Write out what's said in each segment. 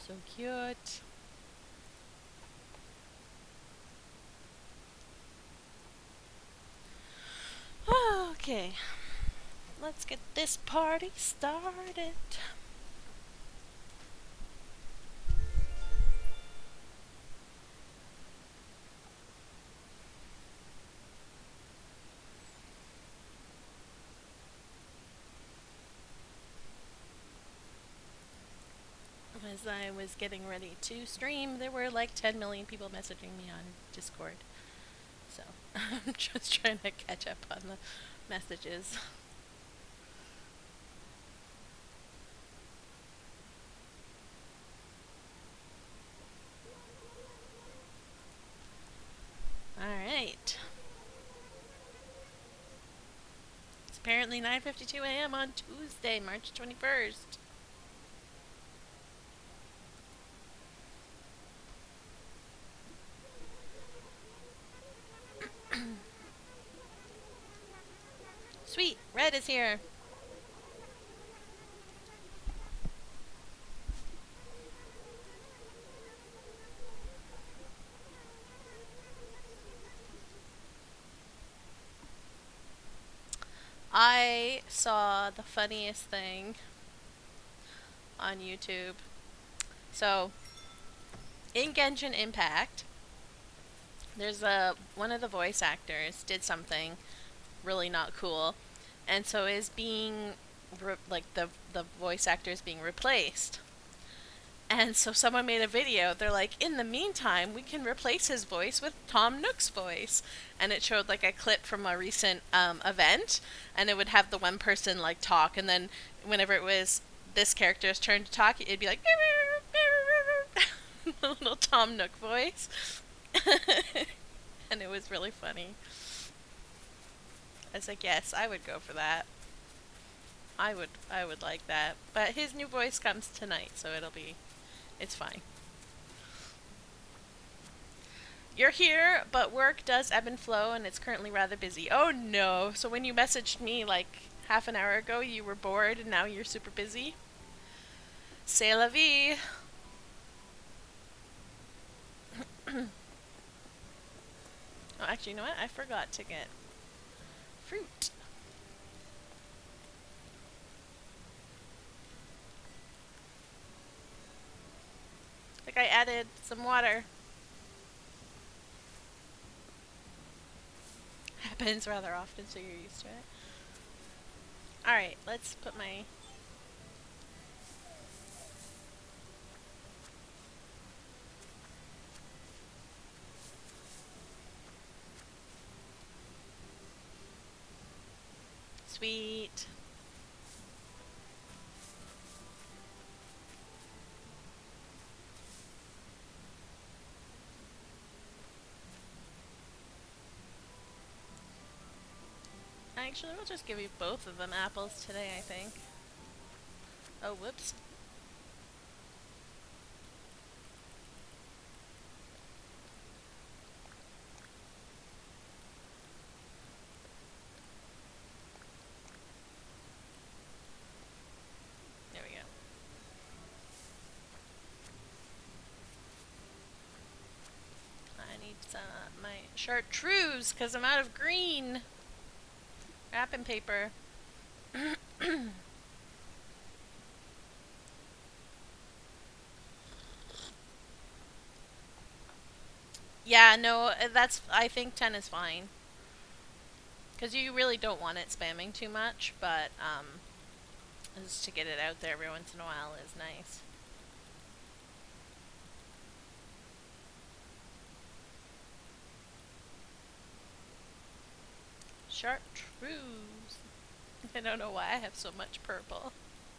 So cute. Okay, let's get this party started. As I was getting ready to stream, there were like 10 million people messaging me on Discord. So I'm just trying to catch up on the messages. Alright. It's apparently 9:52 a.m. on Tuesday, March 21st. Sweet, Red is here. I saw the funniest thing on YouTube. So, in Genshin Impact, there's one of the voice actors did something really not cool, and so is being like the voice actor is being replaced. And so someone made a video. They're like, in the meantime, we can replace his voice with Tom Nook's voice. And it showed like a clip from a recent event, and it would have the one person like talk, and then whenever it was this character's turn to talk, it'd be like the little Tom Nook voice, and it was really funny. I was like, yes, I would go for that. I would like that. But his new voice comes tonight, so it's fine. You're here, but work does ebb and flow, and it's currently rather busy. Oh no! So when you messaged me like half an hour ago, you were bored, and now you're super busy? C'est la vie! Oh, actually, you know what? I forgot to get fruit. Like I added some water. Happens rather often, so you're used to it. Alright, let's put my... Sweet. Actually, we'll just give you both of them apples today, I think. Oh, whoops. There we go. I need my chartreuse, because I'm out of green wrapping paper. Yeah, no, I think 10 is fine. Because you really don't want it spamming too much, but, just to get it out there every once in a while is nice. Chartreuse. I don't know why I have so much purple.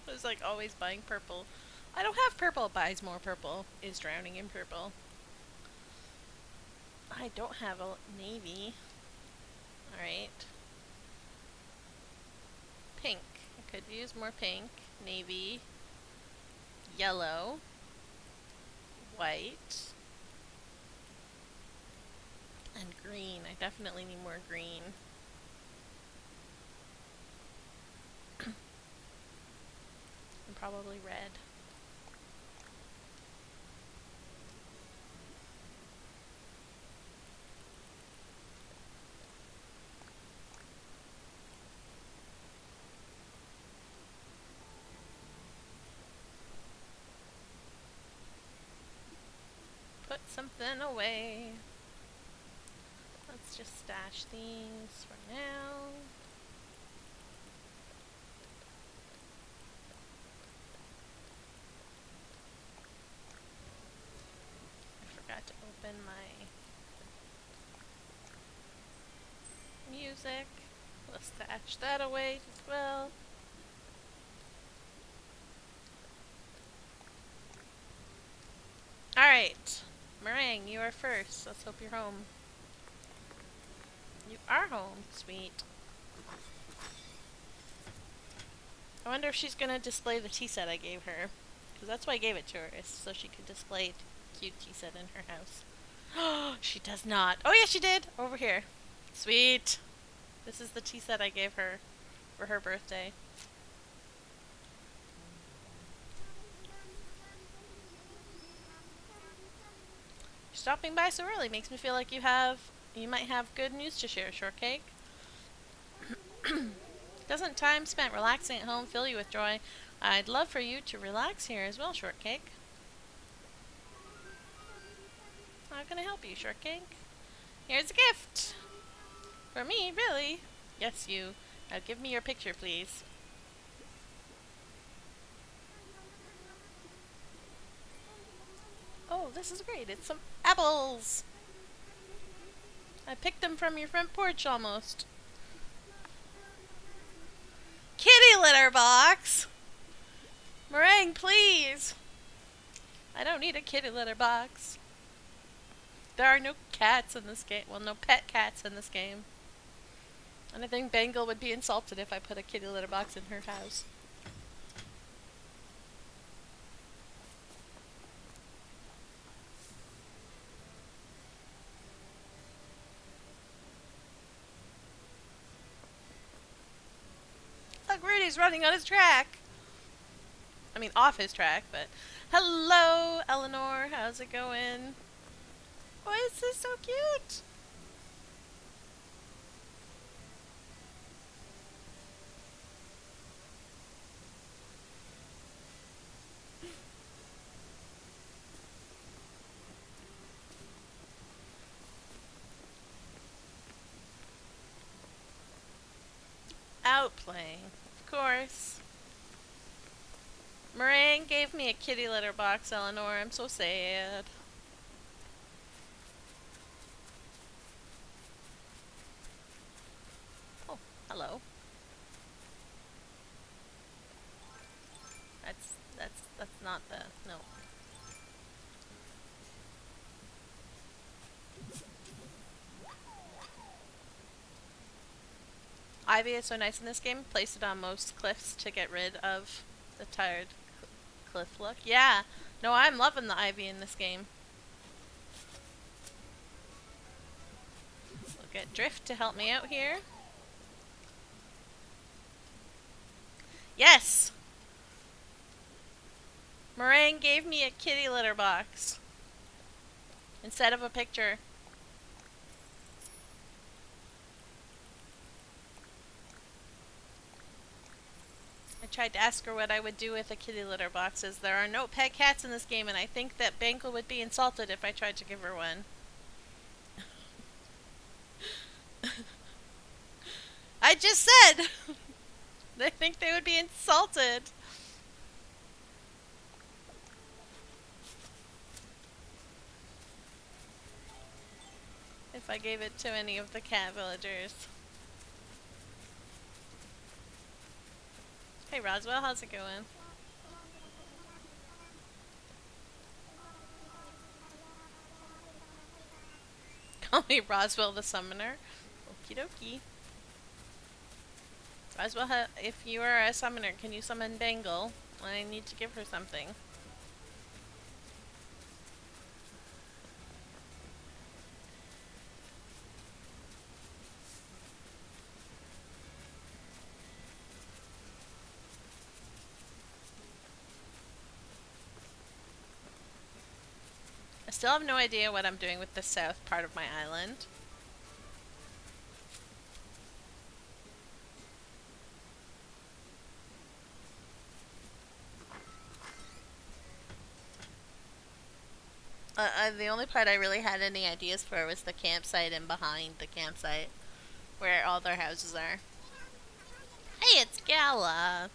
I was like always buying purple. I don't have purple, buys more purple, is drowning in purple. I don't have a navy. Alright. Pink. I could use more pink. Navy. Yellow. White. And green. I definitely need more green. And probably red. then away. Let's just stash these for now. I forgot to open my music. Let's stash that away as well. Alright. Meringue, you are first. Let's hope you're home. You are home. Sweet. I wonder if she's gonna display the tea set I gave her. Because that's why I gave it to her, is so she could display the cute tea set in her house. Oh, she does not. Oh yeah, she did! Over here. Sweet. This is the tea set I gave her for her birthday. Stopping by so early makes me feel like you might have good news to share, Shortcake. Doesn't time spent relaxing at home fill you with joy? I'd love for you to relax here as well, Shortcake. How can I help you, Shortcake? Here's a gift! For me, really? Yes, you. Now give me your picture, please. Oh, this is great. It's some apples! I picked them from your front porch almost. Kitty litter box! Meringue, please! I don't need a kitty litter box. There are no cats in this game. Well, no pet cats in this game. And I think Bengal would be insulted if I put a kitty litter box in her house. Look, Rudy's running on his track. I mean, off his track, but... Hello, Eleanor. How's it going? Oh, this is so cute. Out playing. Of course. Meringue gave me a kitty litter box, Eleanor. I'm so sad. Oh, hello. That's not the... No. Ivy is so nice in this game. Place it on most cliffs to get rid of the tired cliff look. Yeah. No, I'm loving the ivy in this game. We'll get Drift to help me out here. Yes! Meringue gave me a kitty litter box. Instead of a picture. I tried to ask her what I would do with a kitty litter box, as there are no pet cats in this game, and I think that Bangle would be insulted if I tried to give her one. I just said! I think they would be insulted. If I gave it to any of the cat villagers. Hey Roswell, how's it going? Call me Roswell the Summoner. Okie dokie. Roswell, if you are a summoner, can you summon Bangle? I need to give her something. I still have no idea what I'm doing with the south part of my island. The only part I really had any ideas for was the campsite and behind the campsite, where all their houses are. Hey, it's Gala.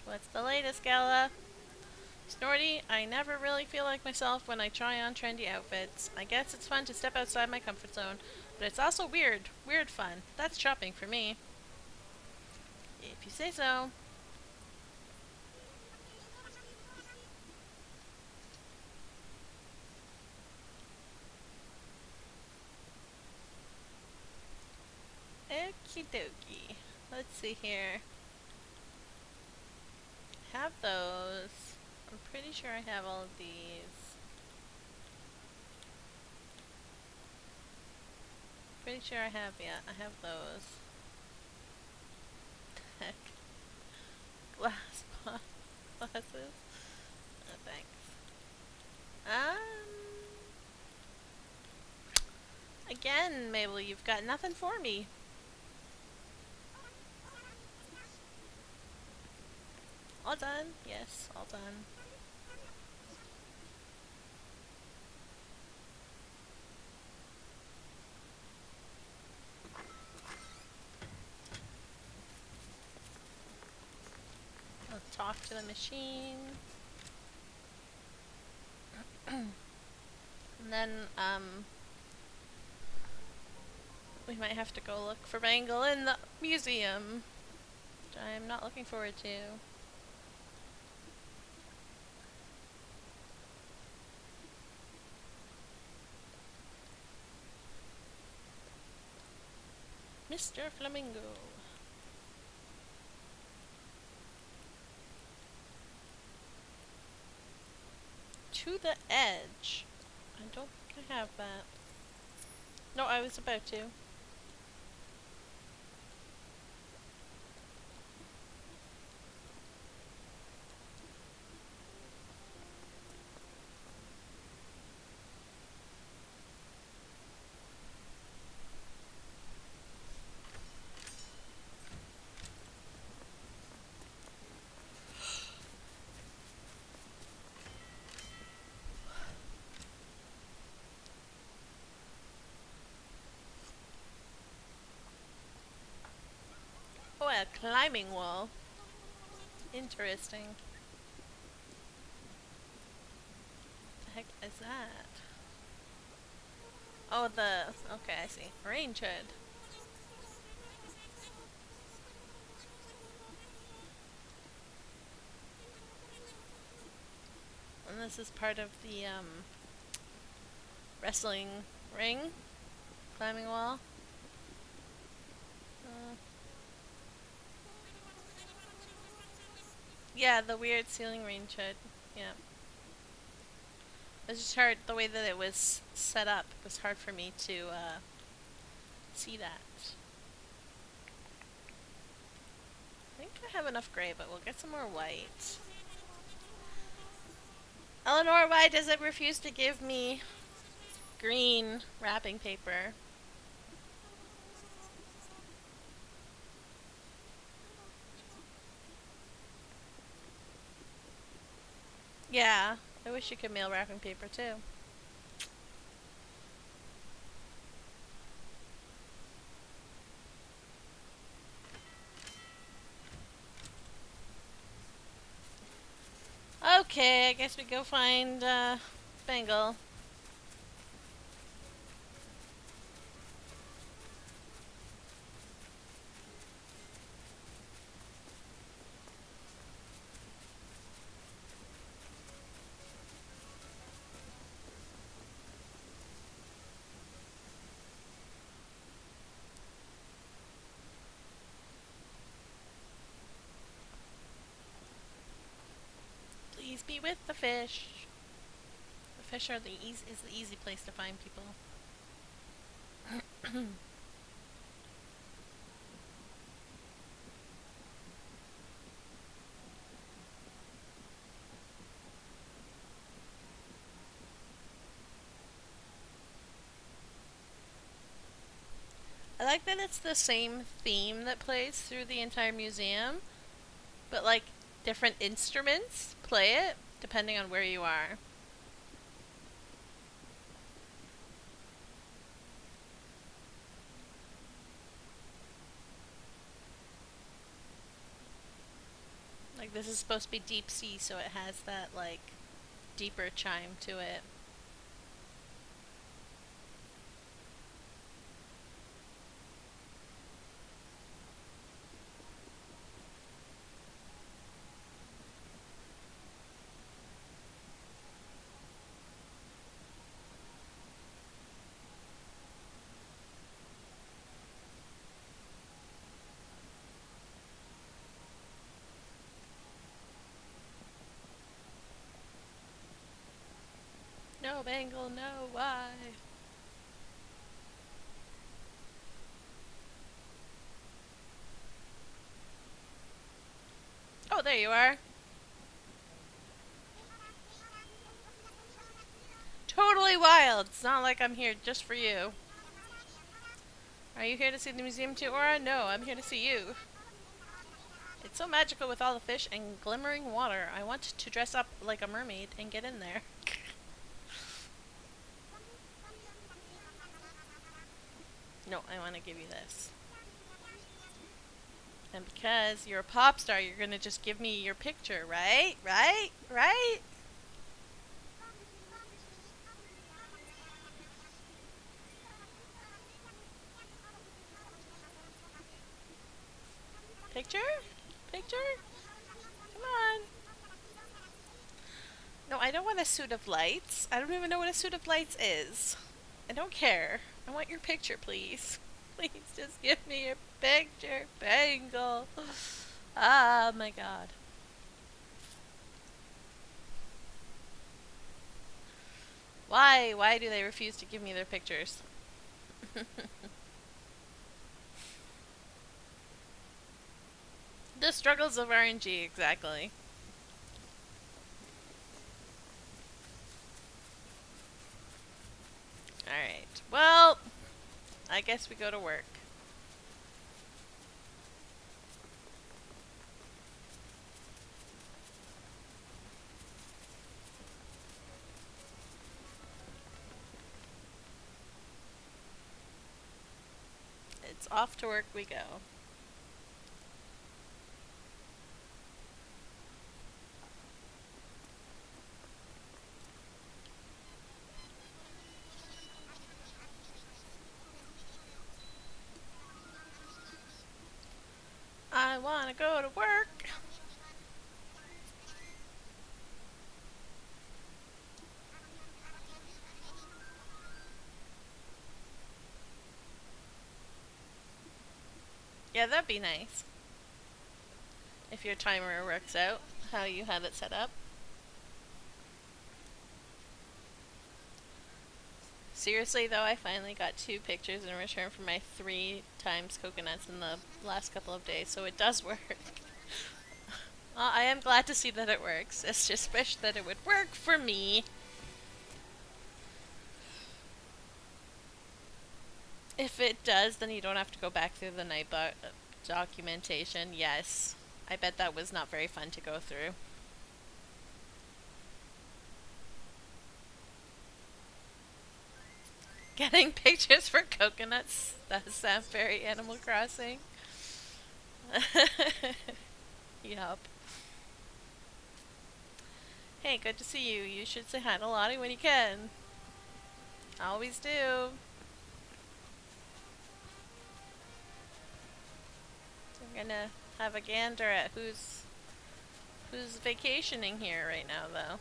What's the latest, Gala? Snorty, I never really feel like myself when I try on trendy outfits. I guess it's fun to step outside my comfort zone, but it's also weird. Weird fun. That's shopping for me. If you say so. Okie dokie. Let's see here. Have those. I'm pretty sure I have all of these. Pretty sure I have, yeah, I have those. Heck. Glass glasses. Oh, thanks. Again, Mabel, you've got nothing for me. All done? Yes, all done. I'll talk to the machine. And then, we might have to go look for Bangle in the museum, which I'm not looking forward to. Mr. Flamingo. To the edge. I don't think I have that. No, I was about to. Oh, a climbing wall. Interesting. What the heck is that? Oh, okay, I see. Range hood. And this is part of the, wrestling ring. Climbing wall. Uh, yeah, the weird ceiling range hood. Yeah. It's just hard, the way that it was set up, it was hard for me to, see that. I think I have enough gray, but we'll get some more white. Eleanor, why does it refuse to give me green wrapping paper? Yeah, I wish you could mail wrapping paper too. Okay, I guess we go find, Bengal. Please be with the fish. The fish are is the easy place to find people. I like that it's the same theme that plays through the entire museum, but like different instruments play it depending on where you are. Like this is supposed to be deep sea, so it has that like deeper chime to it. No, Bangle, no, why? Oh, there you are. Totally wild. It's not like I'm here just for you. Are you here to see the museum too, Aura? No, I'm here to see you. It's so magical with all the fish and glimmering water. I want to dress up like a mermaid and get in there. No, I want to give you this. And because you're a pop star, you're gonna just give me your picture, right? Right? Right? Picture? Picture? Come on. No, I don't want a suit of lights. I don't even know what a suit of lights is. I don't care. I want your picture, please. Please just give me your picture, Bangle. Ah, my God. Why? Why do they refuse to give me their pictures? The struggles of RNG, exactly. Alright. Well, I guess we go to work. It's off to work we go. I wanna go to work. Yeah, that'd be nice. If your timer works out how you have it set up. Seriously though, I finally got 2 pictures in return for my 3 times coconuts in the last couple of days, so it does work. I am glad to see that it works. It's just wish that it would work for me. If it does, then you don't have to go back through the night documentation. Yes. I bet that was not very fun to go through. Getting pictures for coconuts does sound very Animal Crossing. Yup. Hey, good to see you. You should say hi to Lottie when you can. Always do. I'm gonna have a gander at who's vacationing here right now, though.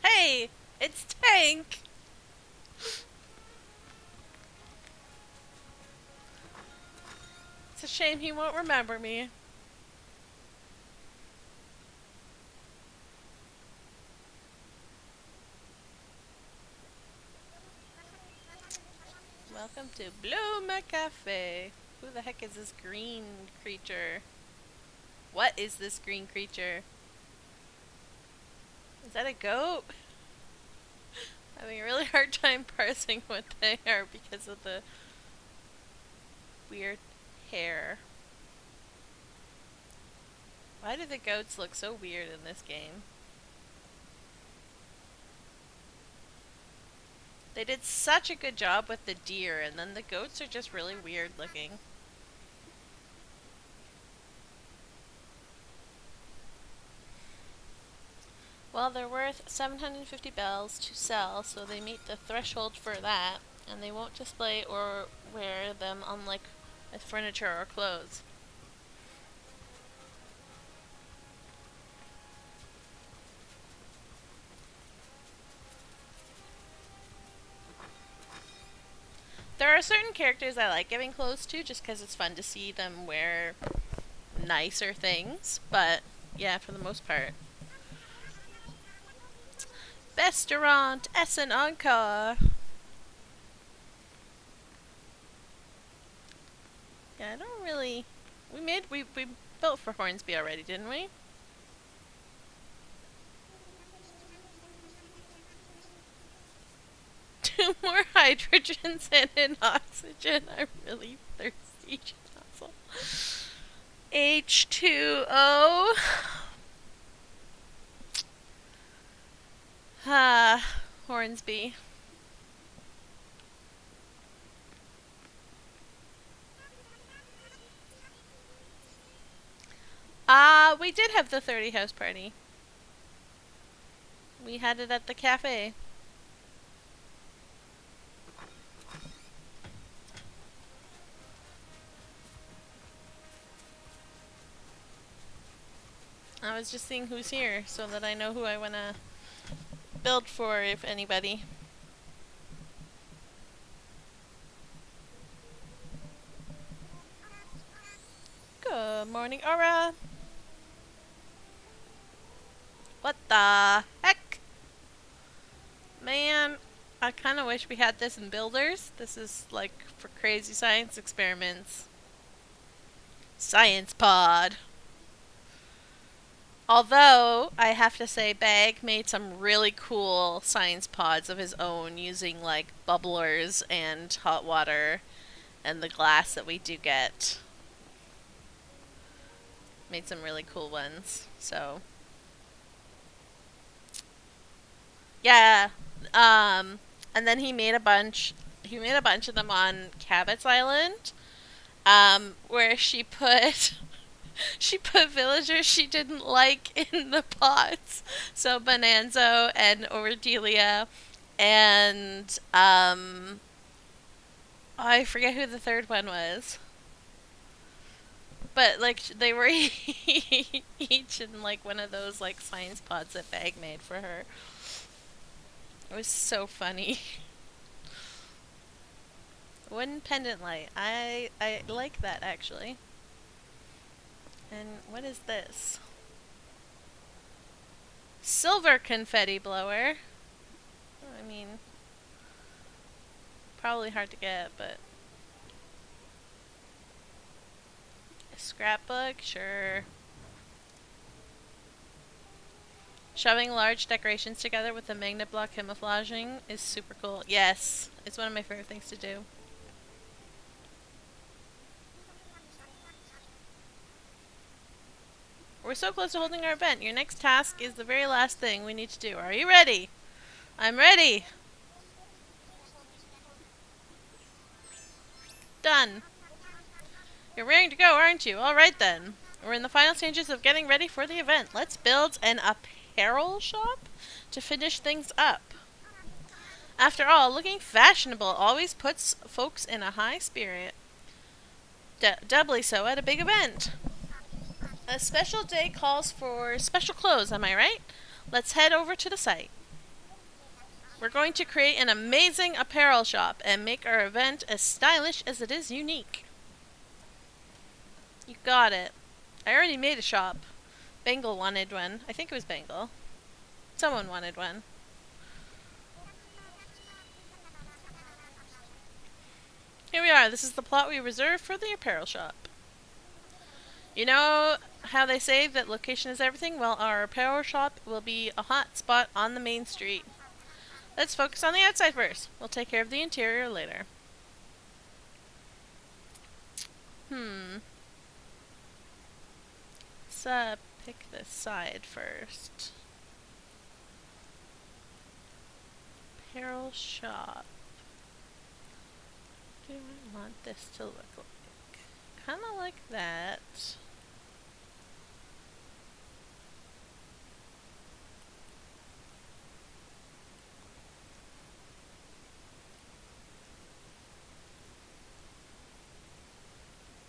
Hey, it's Tank. It's a shame he won't remember me. Welcome to Bluma Cafe. Who the heck is this green creature? What is this green creature? Is that a goat? Having a really hard time parsing what they are because of the weird hair. Why do the goats look so weird in this game? They did such a good job with the deer, and then the goats are just really weird looking. Well, they're worth 750 bells to sell, so they meet the threshold for that, and they won't display or wear them unlike furniture or clothes. There are certain characters I like giving clothes to just because it's fun to see them wear nicer things, but yeah, for the most part. Restaurant Essen Encore. Yeah, I don't really. We built for Hornsby already, didn't we? Two more hydrogens and an oxygen. I'm really thirsty. H2O. Ah, Hornsby. We did have the 30 house party. We had it at the cafe. I was just seeing who's here so that I know who I want to build for, if anybody. Good morning, Aura. What the heck? Man, I kind of wish we had this in Builders. This is like for crazy science experiments. Science pod. Although, I have to say, Bag made some really cool science pods of his own using like bubblers and hot water and the glass that we do get. Made some really cool ones. So, yeah. And then he made a bunch. He made a bunch of them on Cabot's Island, where she put she put villagers she didn't like in the pots. So Bonanzo and Ordelia and I forget who the third one was. But like they were each in like one of those like science pods that Bag made for her. It was so funny. Wooden pendant light. I like that actually. And what is this? Silver confetti blower. I mean, probably hard to get, but a scrapbook, sure. Shoving large decorations together with the magnet block camouflaging is super cool. Yes, it's one of my favorite things to do. We're so close to holding our event. Your next task is the very last thing we need to do. Are you ready? I'm ready. Done. You're raring to go, aren't you? Alright then. We're in the final stages of getting ready for the event. Let's build an apparel shop to finish things up. After all, looking fashionable always puts folks in a high spirit. Doubly so at a big event. A special day calls for special clothes, am I right? Let's head over to the site. We're going to create an amazing apparel shop and make our event as stylish as it is unique. You got it. I already made a shop. Bengal wanted one. I think it was Bengal. Someone wanted one. Here we are. This is the plot we reserved for the apparel shop. You know how they say that location is everything? Well, our apparel shop will be a hot spot on the main street. Let's focus on the outside first. We'll take care of the interior later. Let's pick this side first. Apparel shop. What do I want this to look like? Kind of like that.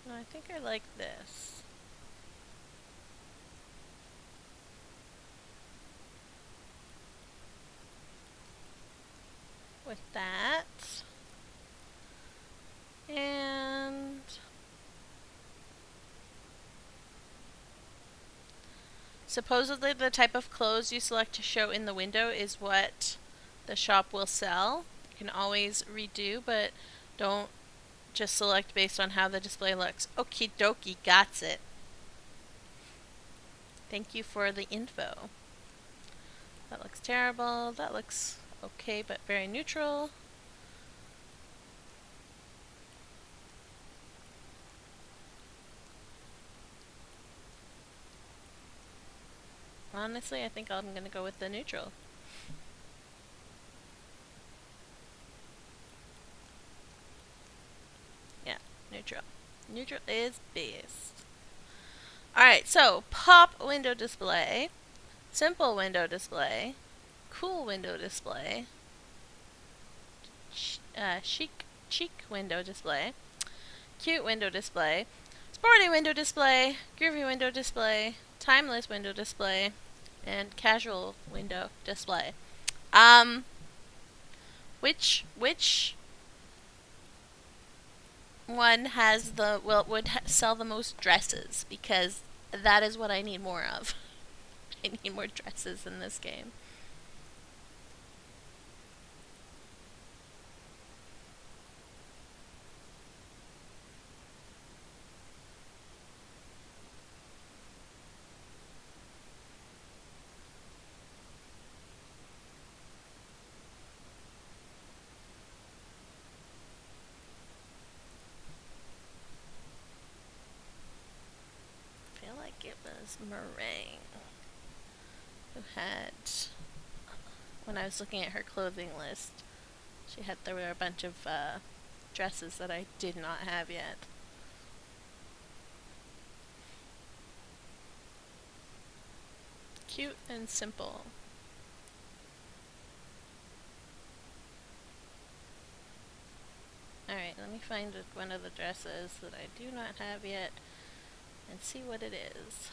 No, I think I like this. With that. And supposedly the type of clothes you select to show in the window is what the shop will sell. You can always redo, but don't just select based on how the display looks. Okie dokie, got it. Thank you for the info. That looks terrible. That looks okay, but very neutral. Honestly, I think I'm going to go with the neutral. Yeah, neutral. Neutral is best. Alright, so pop window display, simple window display, cool window display, chic window display, cute window display, sporty window display, groovy window display, timeless window display, and casual window display. Which one has the would sell the most dresses? Because that is what I need more of. I need more dresses in this game. I feel like it was Meringue who had, when I was looking at her clothing list, there were a bunch of dresses that I did not have yet. Cute and simple. Alright, let me find one of the dresses that I do not have yet and see what it is.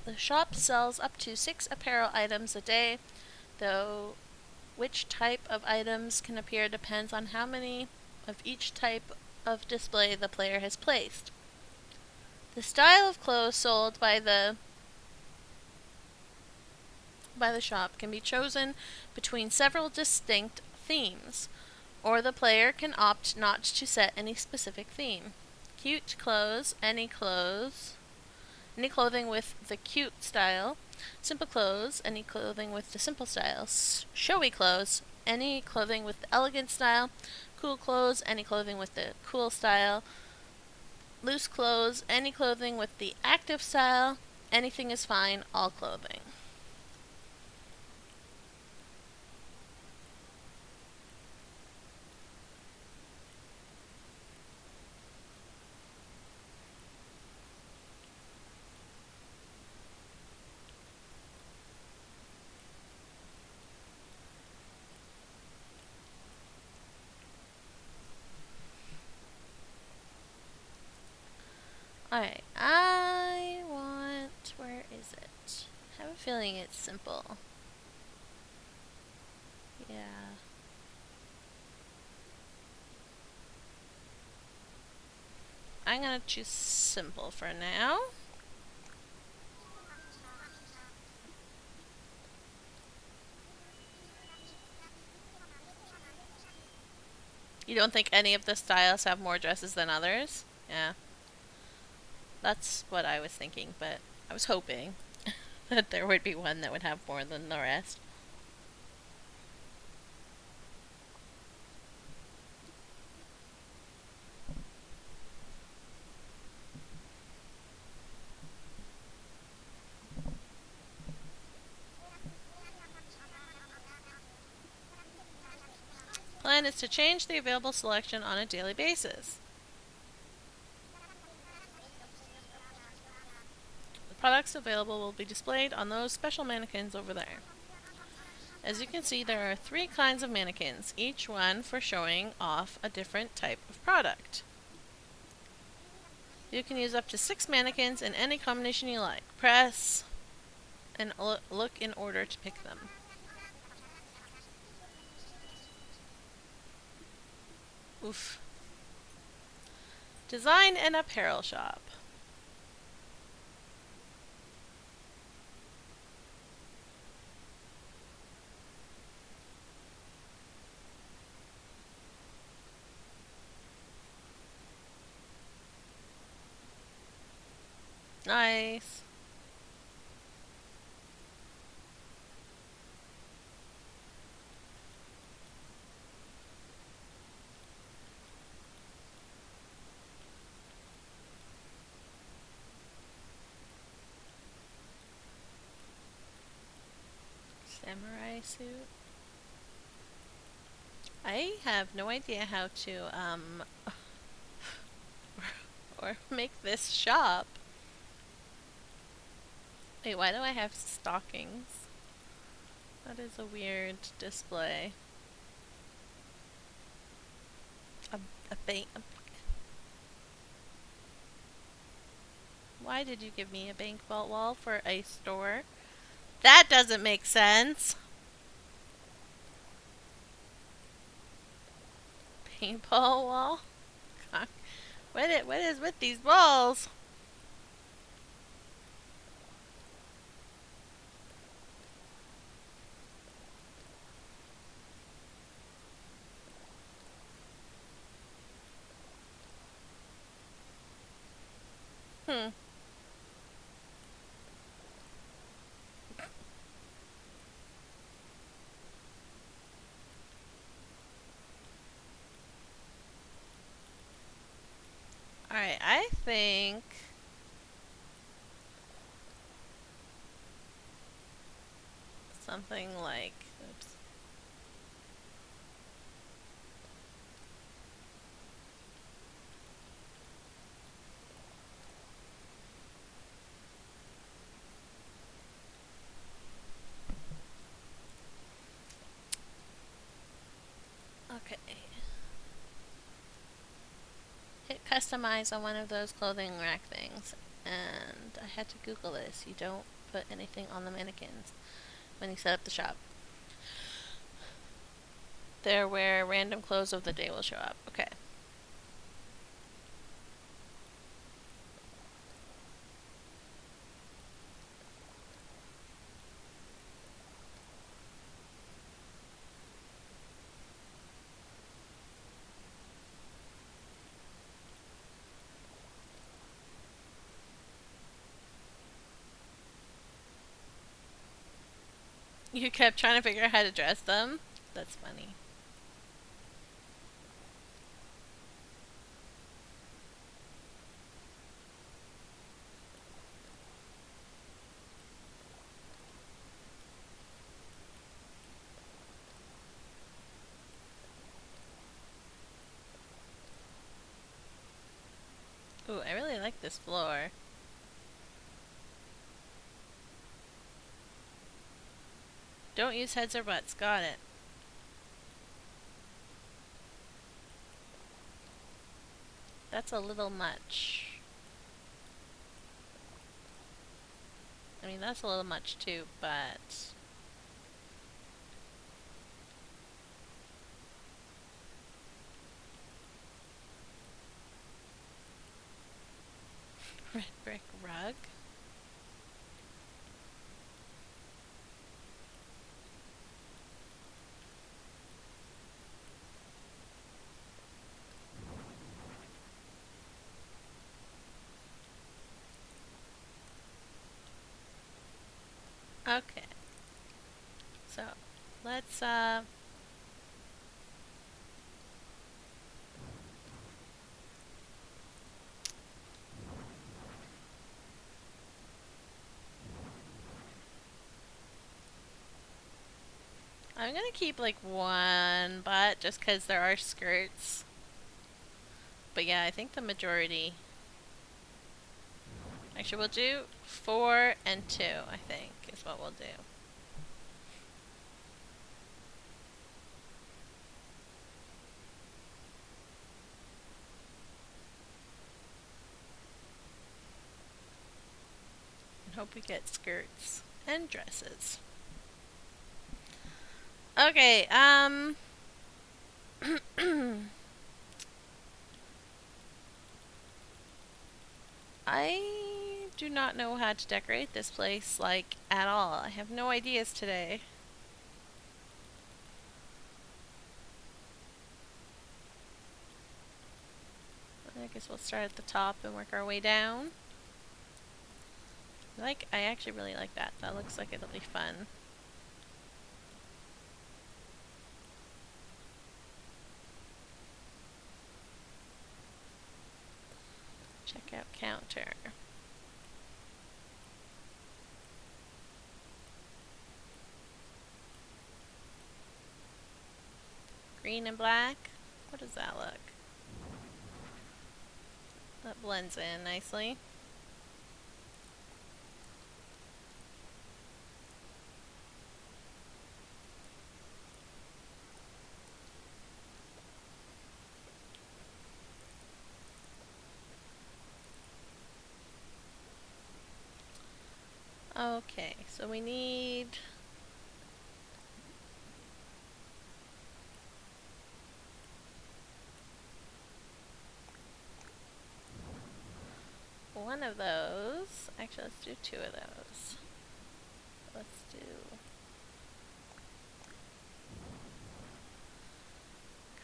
The shop sells up to 6 apparel items a day, though which type of items can appear depends on how many of each type of display the player has placed. The style of clothes sold by the shop can be chosen between several distinct themes, or the player can opt not to set any specific theme. Cute clothes, any clothing with the cute style. Simple clothes, any clothing with the simple style. Showy clothes, any clothing with the elegant style. Cool clothes, any clothing with the cool style. Loose clothes, any clothing with the active style. Anything is fine, all clothing. Alright, where is it? I have a feeling it's simple. Yeah. I'm gonna choose simple for now. You don't think any of the styles have more dresses than others? Yeah. That's what I was thinking, but I was hoping that there would be one that would have more than the rest. Plan is to change the available selection on a daily basis. The products available will be displayed on those special mannequins over there. As you can see, there are 3 kinds of mannequins, each one for showing off a different type of product. You can use up to 6 mannequins in any combination you like. Press and look in order to pick them. Oof. Design and apparel shop. Nice. Samurai suit. I have no idea how to or make this shop. Wait, why do I have stockings? That is a weird display. A bank. Why did you give me a bank vault wall for a store? That doesn't make sense. Paintball wall? What is with these walls? Hmm. Alright, I think something like, oops. Okay. Hit customize on one of those clothing rack things. And I had to Google this. You don't put anything on the mannequins when you set up the shop. They're where random clothes of the day will show up. Okay. You kept trying to figure out how to dress them? That's funny. Ooh, I really like this floor. Don't use heads or butts. Got it. That's a little much. I mean, that's a little much too, but... Red brick rug? Okay. So, let's, I'm gonna keep like one butt just because there are skirts. But yeah, I think the majority. Actually, we'll do 4 and 2, I think, is what we'll do. And hope we get skirts and dresses. Okay, I do not know how to decorate this place, like, at all. I have no ideas today. I guess we'll start at the top and work our way down. I actually really like that. That looks like it'll be fun. Checkout counter. Green and black. What does that look? That blends in nicely. Okay, so we need one of those. Actually, let's do 2 of those. Let's do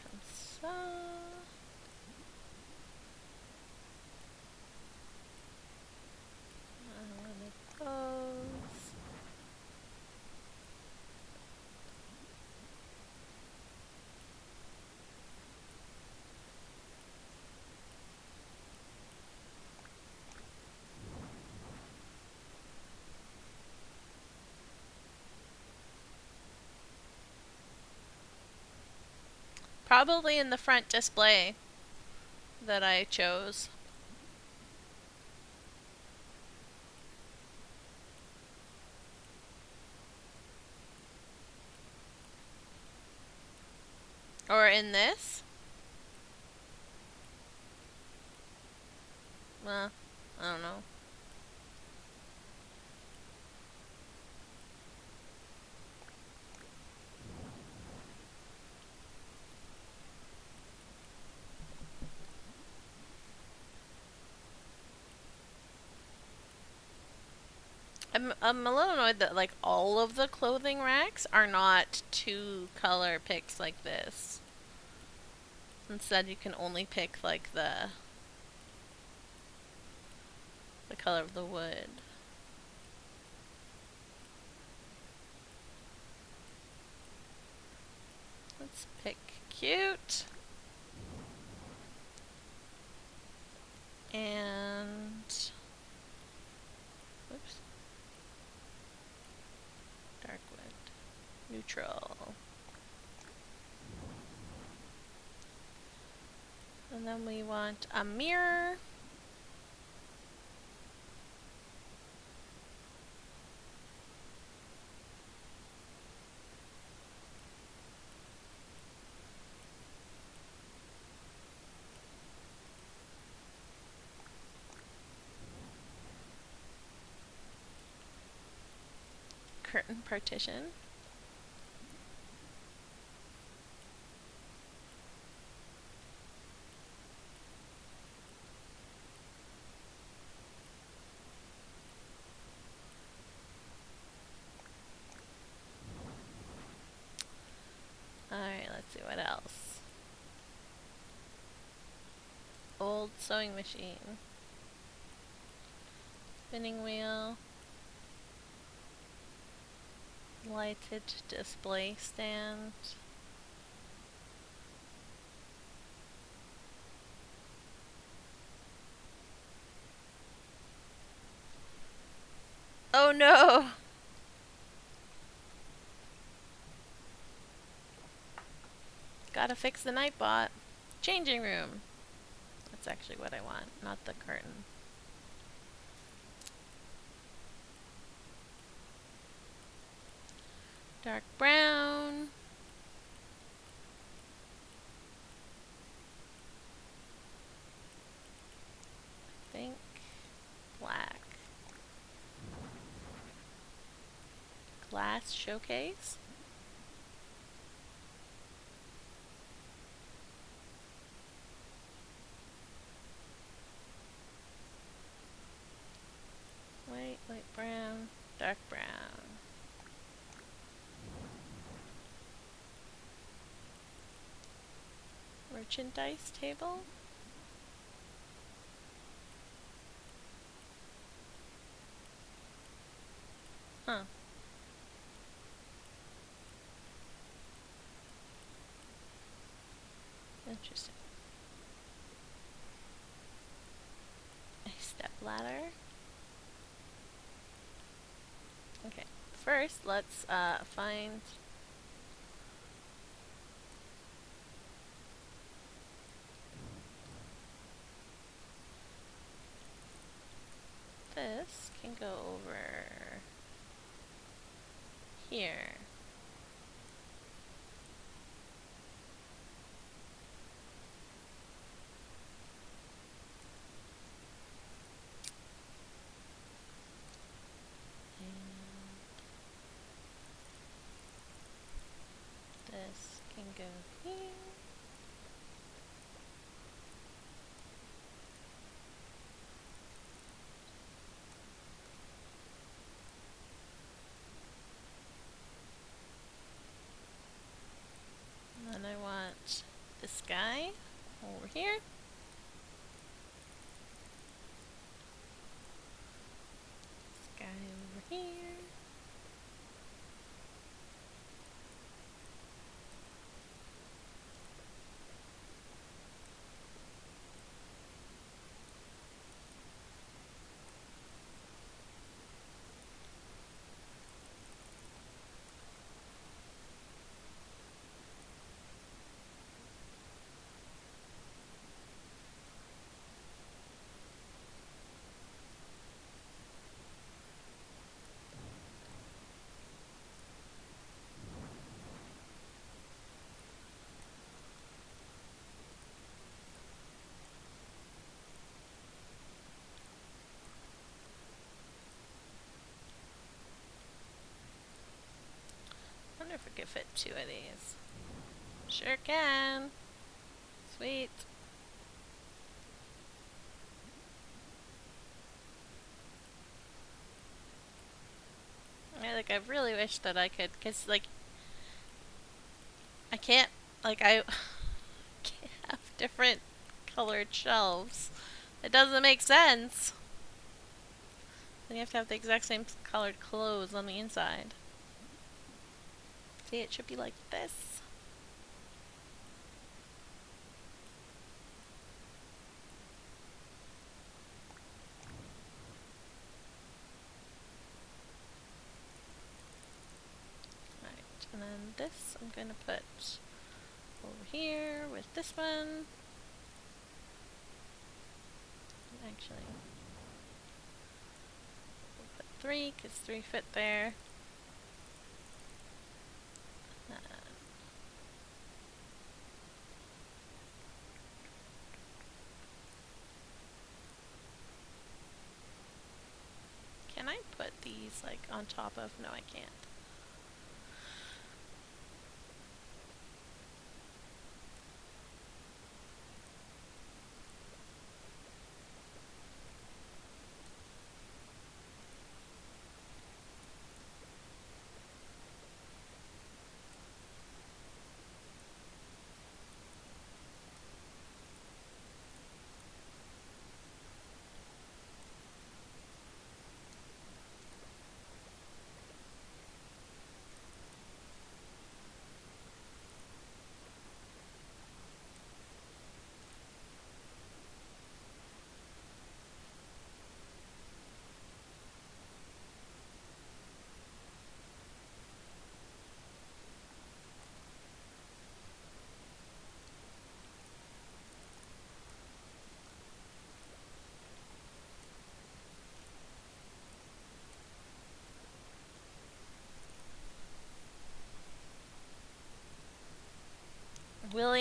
comme ça. One of those. Probably in the front display that I chose. Or in this. Well, I don't know. I'm a little annoyed that like all of the clothing racks are not 2 color picks like this. Instead, you can only pick like the color of the wood. Let's pick cute. And whoops. Dark wood. Neutral. And then we want a mirror. Curtain partition. Alright, let's see what else. Old sewing machine. Spinning wheel. highlighted display stand. Oh no! Gotta fix the Nightbot. Changing room. That's actually what I want, not the curtain. Dark brown. Pink. Black. Glass showcase. White, light brown, dark brown. Merchandise table. Huh. Interesting. A step ladder. Okay, first let's find this can go over here. And this can go here. And then I want this guy over here. This guy over here. I wonder if we could fit 2 of these. Sure can. Sweet. I really wish that I could, cause like, I can't, like I can't have different colored shelves. It doesn't make sense. Then you have to have the exact same colored clothes on the inside. See, it should be like this. Alright, and then this I'm gonna put over here with this one. Actually, we'll put 3 because 3 fit there. Can I put these like on top of? No, I can't.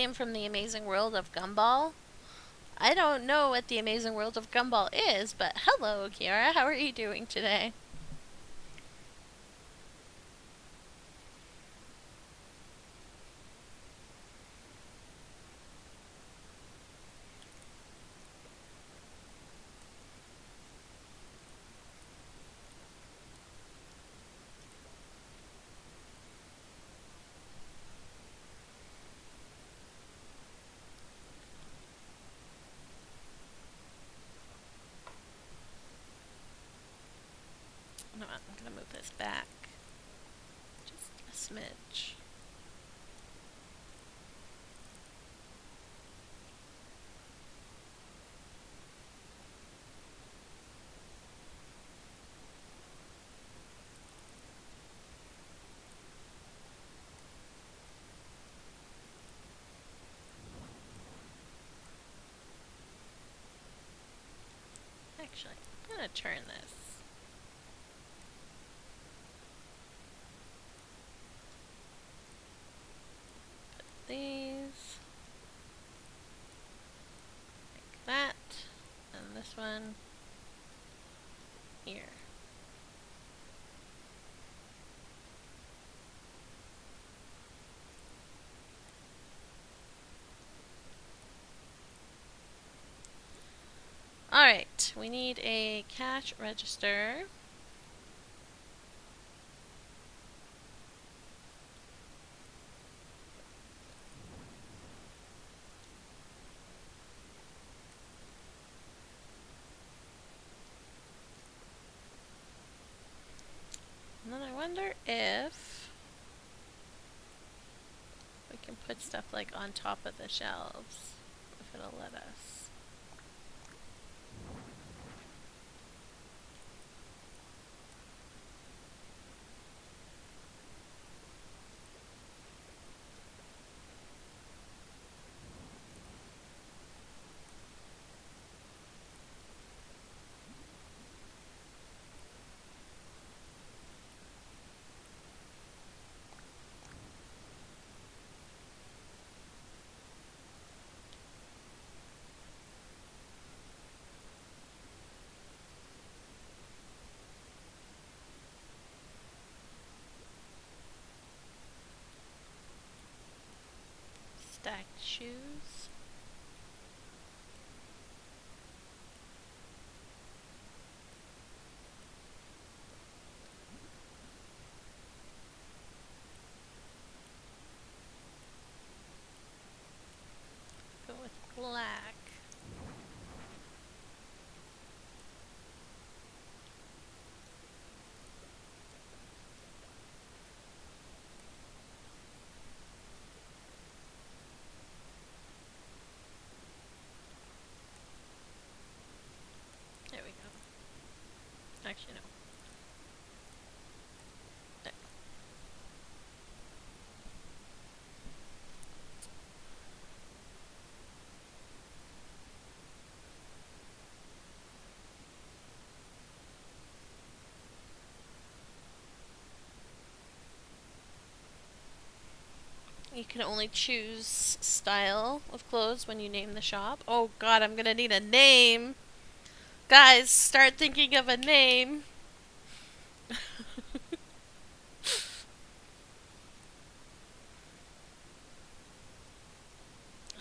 name from the amazing world of Gumball. I don't know what the amazing world of Gumball is, but hello, Kiara. How are you doing today? No, I'm gonna move this back just a smidge. Actually, I'm gonna turn this. Put these like that, and this one here. Alright, we need a cash register. And then I wonder if we can put stuff like on top of the shelves, if it'll let us. Stacked shoes. Go with black. There we go. Actually, no. There. You can only choose style of clothes when you name the shop. Oh god, I'm gonna need a name. Guys, start thinking of a name.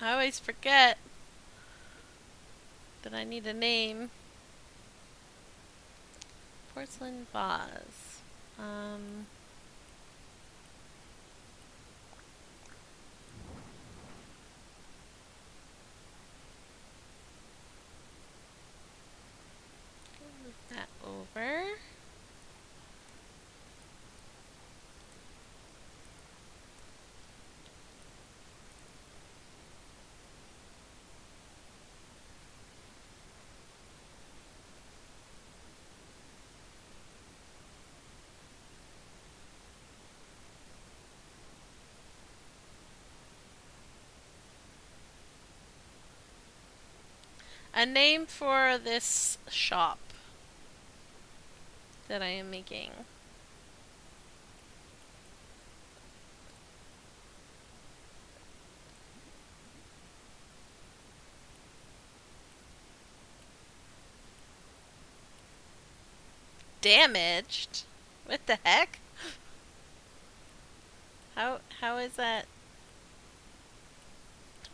I always forget that I need a name. Porcelain vase. Move that over. A name for this shop that I am making. Damaged? What the heck? How is that?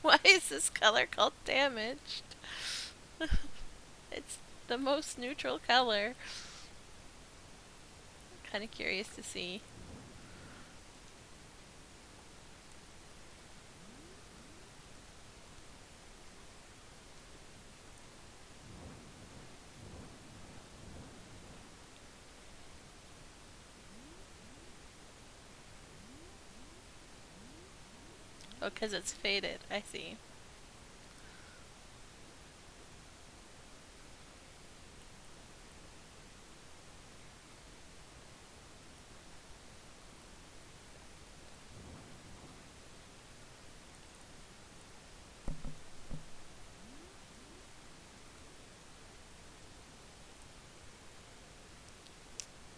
Why is this color called damaged? It's the most neutral color. Kind of curious to see. Oh, because it's faded. I see.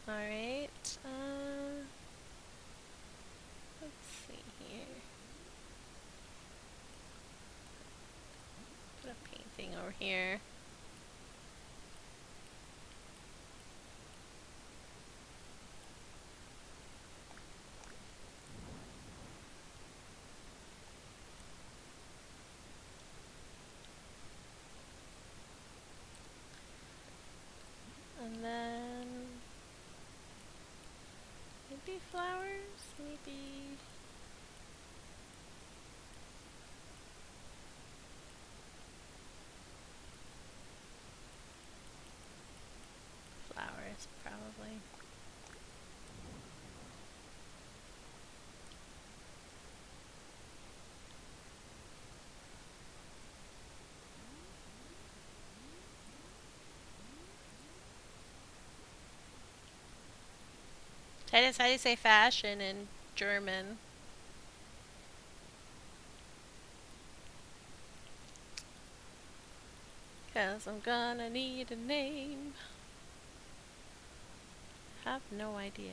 Alright. Let's see here. Put a painting over here. And then maybe flowers? Maybe flowers, probably. Titus, how do you say fashion in German? Cause I'm gonna need a name. Have no ideas.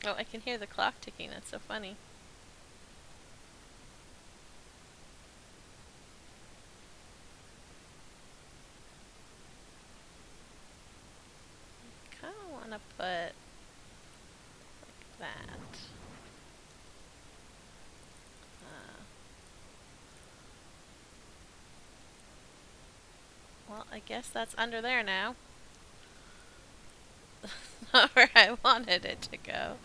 Oh, I can hear the clock ticking. That's so funny. Kind of want to put like that. Well, I guess that's under there now. Not where I wanted it to go.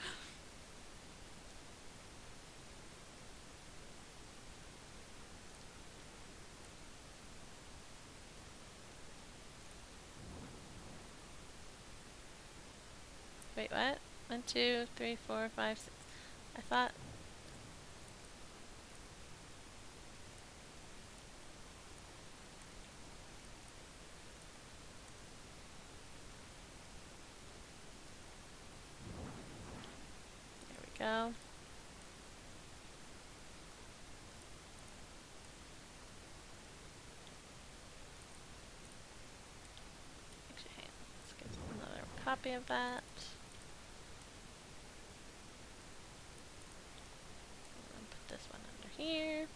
Wait, what? 1, 2, 3, 4, 5, 6. I thought. There we go. Actually, hang on. Let's get another copy of that. And put this one under here.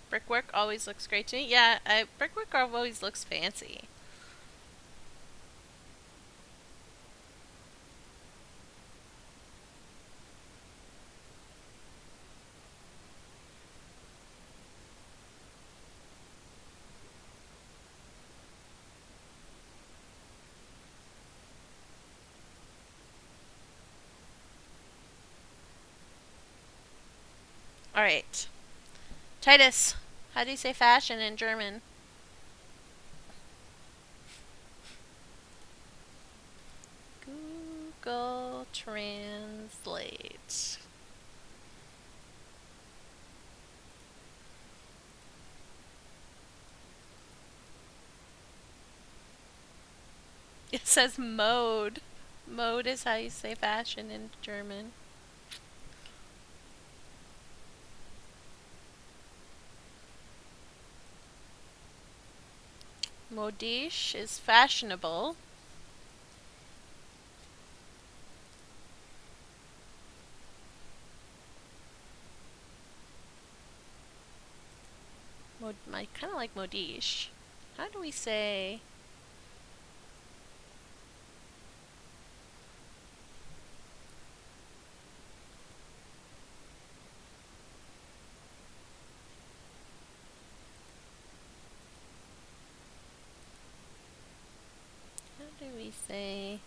Brickwork always looks great to me. Yeah, brickwork always looks fancy. Alright. Titus, how do you say fashion in German? Google Translate. It says mode. Mode is how you say fashion in German. Modish is fashionable. I kind of like modish. How do we say? How do we say?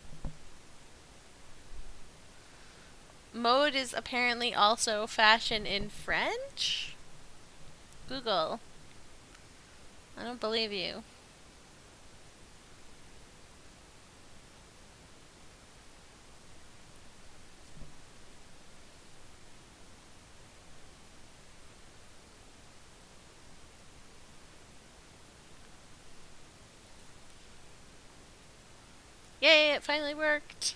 Mode is apparently also fashion in French? Google. I don't believe you. Yay, it finally worked.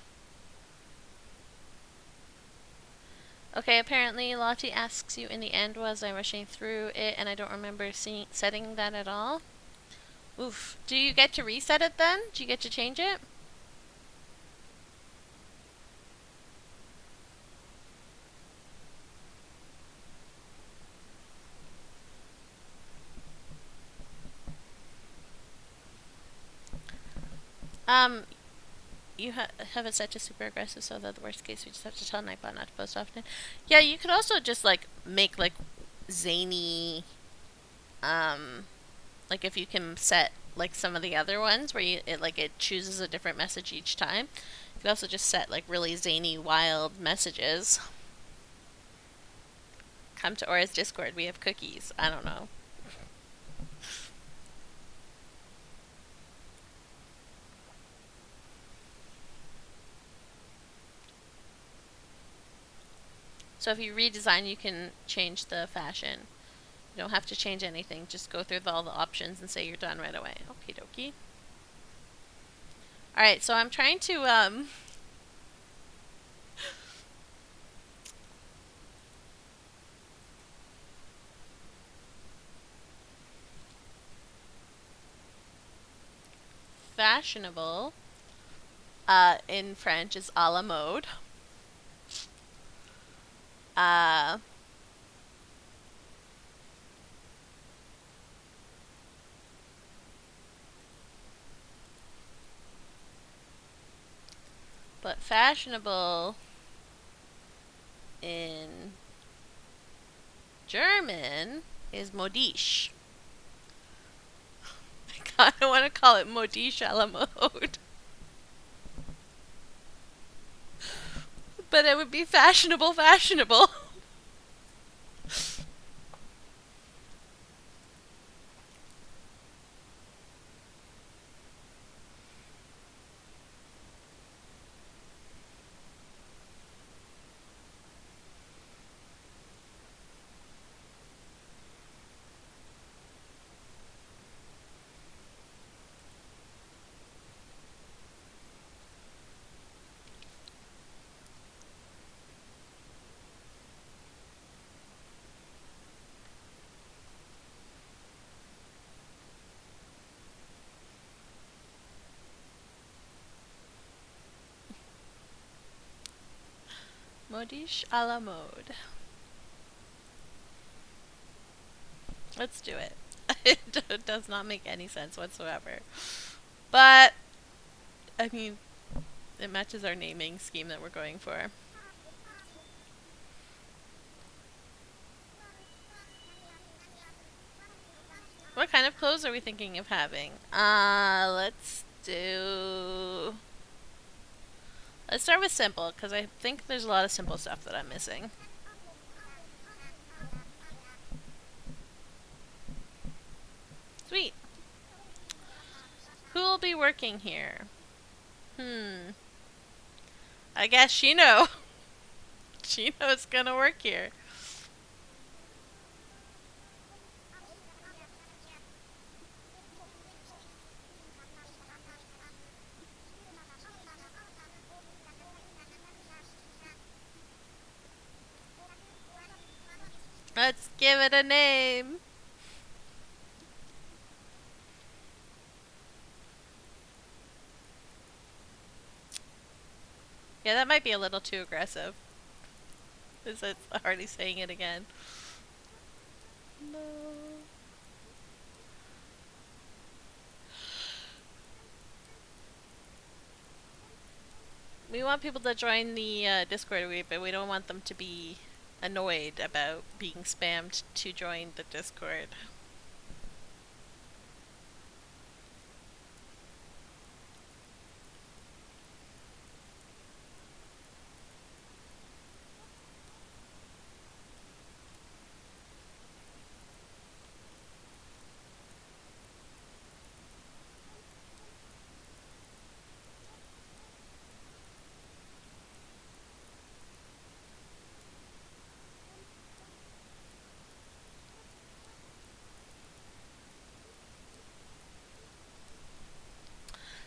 Okay, apparently Lottie asks you in the end, was I rushing through it, and I don't remember setting that at all. Oof. Do you get to reset it then? Do you get to change it? Um, you have it set to super aggressive so that the worst case we just have to tell Nightbot not to post often. Yeah, you could also just like make like zany, like if you can set like some of the other ones where it chooses a different message each time. You could also just set like really zany, wild messages. Come to Aura's Discord. We have cookies. I don't know. So if you redesign, you can change the fashion. You don't have to change anything. Just go through all the options and say you're done right away. Okie dokie. Alright, so I'm trying to, fashionable, in French is a la mode. Uh, but fashionable in German is modish. I kind of want to call it modish a la mode. But it would be fashionable, fashionable. Modish a la mode. Let's do it. It does not make any sense whatsoever. But, I mean, it matches our naming scheme that we're going for. What kind of clothes are we thinking of having? Let's do... Let's start with simple, because I think there's a lot of simple stuff that I'm missing. Sweet. Who'll be working here? I guess Shino. Shino's gonna work here. Let's give it a name. Yeah, that might be a little too aggressive. Is it already saying it again? No. We want people to join the Discord, but we don't want them to be annoyed about being spammed to join the Discord.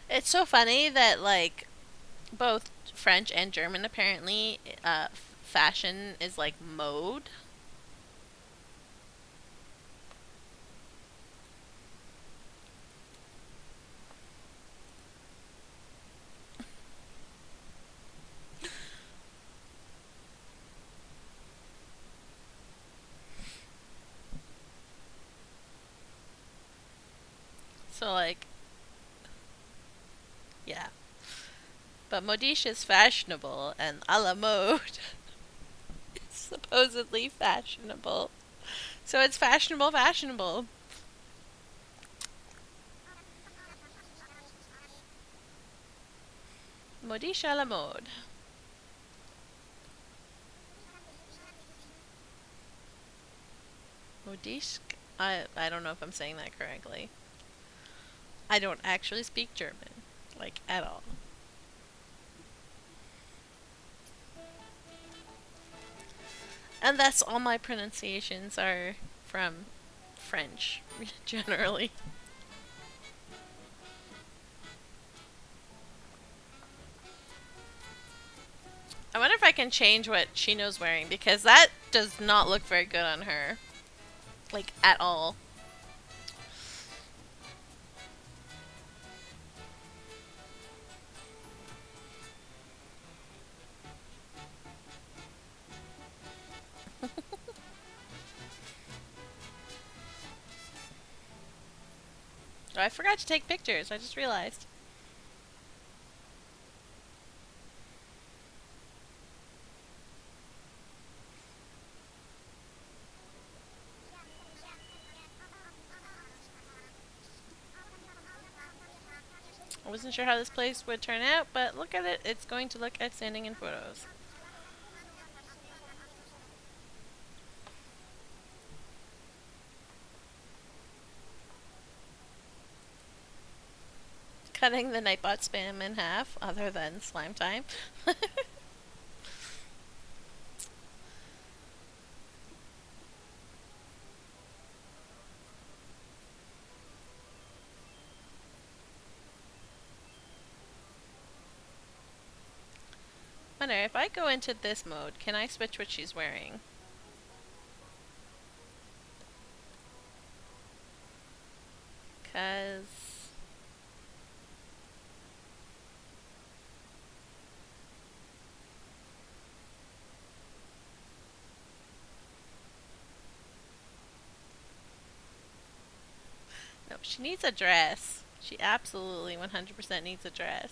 It's so funny that, like, both French and German apparently, fashion is like mode. So, like, yeah. But modish is fashionable, and a la mode is supposedly fashionable. So it's fashionable, fashionable. Modish a la mode. Modish? I don't know if I'm saying that correctly. I don't actually speak German, like, at all. And that's all my pronunciations are from French, generally. I wonder if I can change what Chino's wearing, because that does not look very good on her. Like, at all. Oh, I forgot to take pictures, I just realized. I wasn't sure how this place would turn out, but look at it, it's going to look outstanding in photos. Cutting the Nightbot spam in half, other than slime time. Wonder, if I go into this mode, can I switch what she's wearing? Cause... No, she needs a dress. She absolutely 100% needs a dress.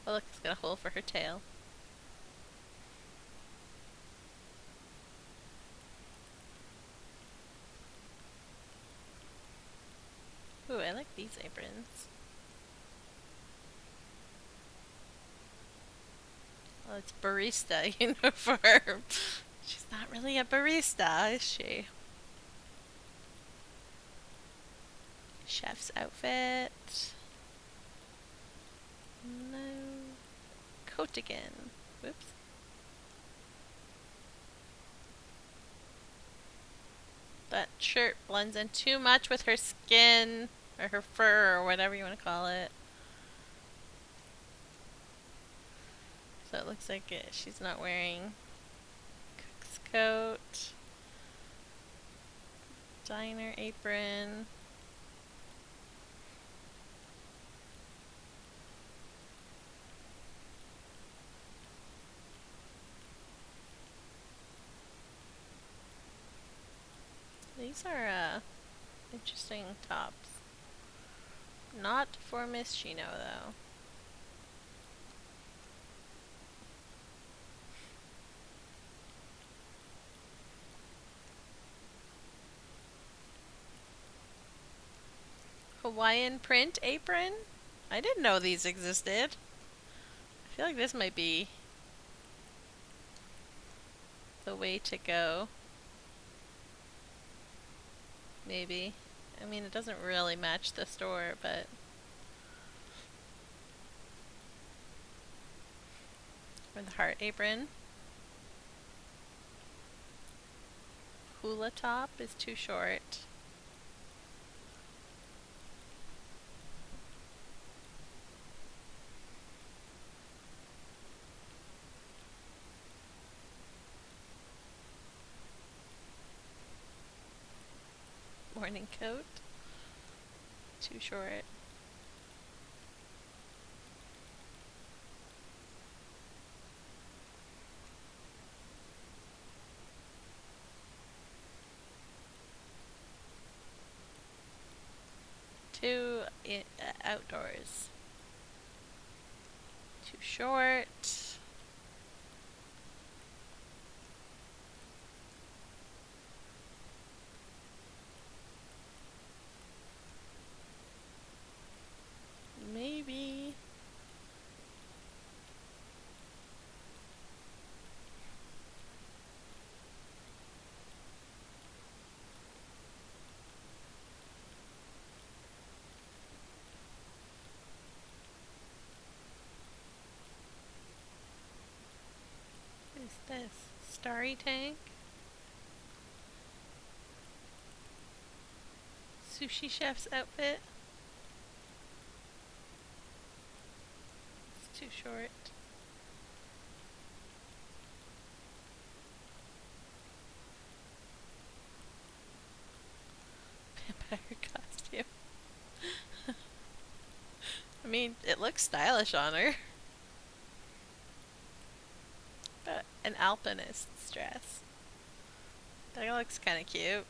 Oh look, it's got a hole for her tail. Ooh, I like these aprons. Oh, it's barista uniform. She's not really a barista, is she? Chef's outfit. No. Coat again. Whoops. That shirt blends in too much with her skin, or her fur, or whatever you want to call it. So it looks like she's not wearing cook's coat. Diner apron. These are interesting tops. Not for Miss Chino though. Hawaiian print apron? I didn't know these existed. I feel like this might be the way to go. Maybe. I mean, it doesn't really match the store, but... Or the heart apron. Hula top is too short. Morning coat. Too short. Too outdoors. Too short. Maybe. What is this? Starry tank? Sushi chef's outfit? It's too short. Vampire costume. I mean, it looks stylish on her. But an alpinist's dress. That looks kind of cute.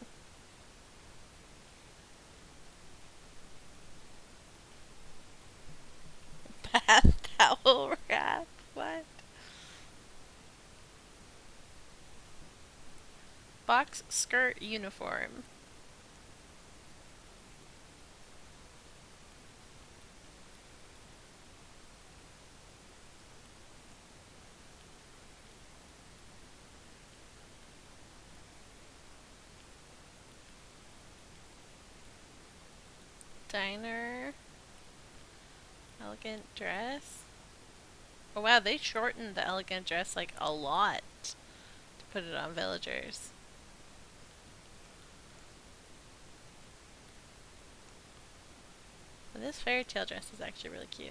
Bath towel wrap. What? Box skirt uniform. Diner. Elegant dress. Oh wow, they shortened the elegant dress like a lot to put it on villagers. But this fairy tale dress is actually really cute.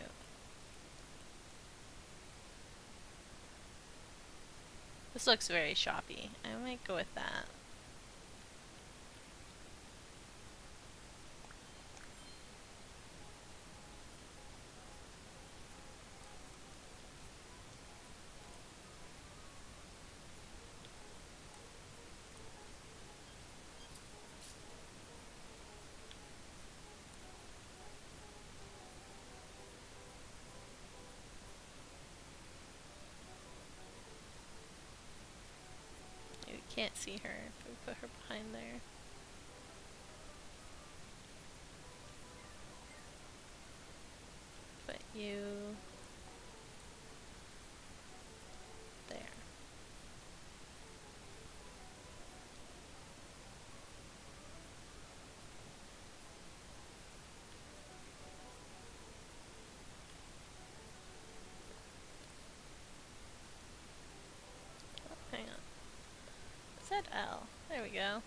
This looks very shoppy. I might go with that. You can't see her if we put her behind there. Put you there. Oh, hang on. Is that L? There we go.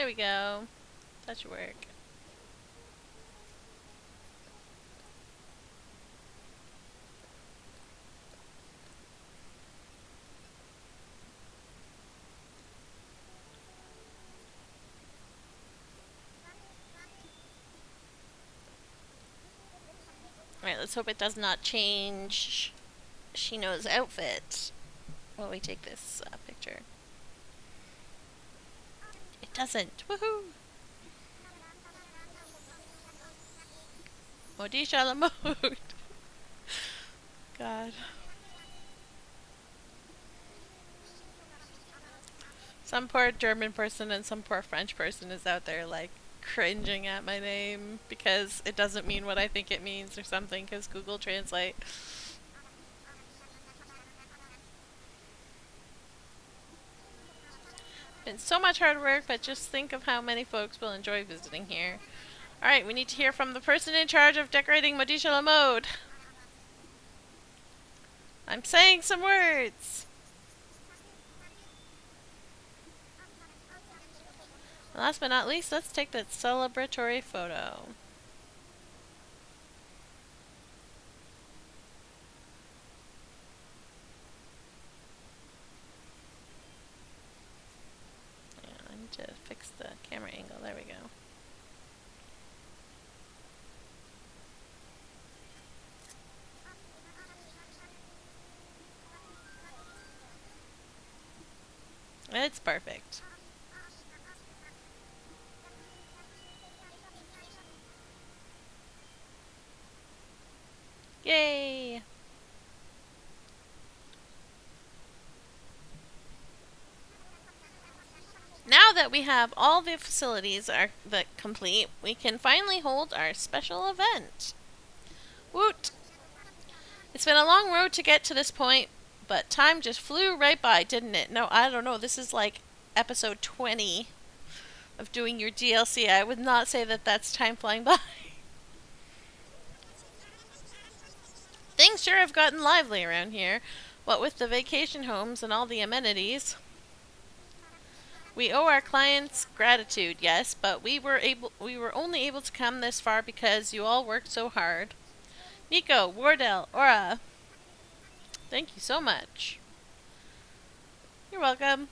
we go. That should work. Alright, let's hope it does not change Shino's outfit while we take this picture. It doesn't. Woohoo! Modisha la mode. God. Some poor German person and some poor French person is out there like cringing at my name because it doesn't mean what I think it means or something because Google Translate. Been so much hard work, but just think of how many folks will enjoy visiting here. Alright, we need to hear from the person in charge of decorating Modisha la mode. I'm saying some words. Last but not least, let's take that celebratory photo. Yeah, I need to fix the camera angle. There we go. It's perfect. Yay! Now that we have all the facilities complete, we can finally hold our special event. Woot! It's been a long road to get to this point, but time just flew right by, didn't it? No, I don't know. This is like episode 20 of doing your DLC. I would not say that that's time flying by. Things sure have gotten lively around here. What with the vacation homes and all the amenities. We owe our clients gratitude, yes, but we were only able to come this far because you all worked so hard. Nico, Wardell, Aura, thank you so much. You're welcome.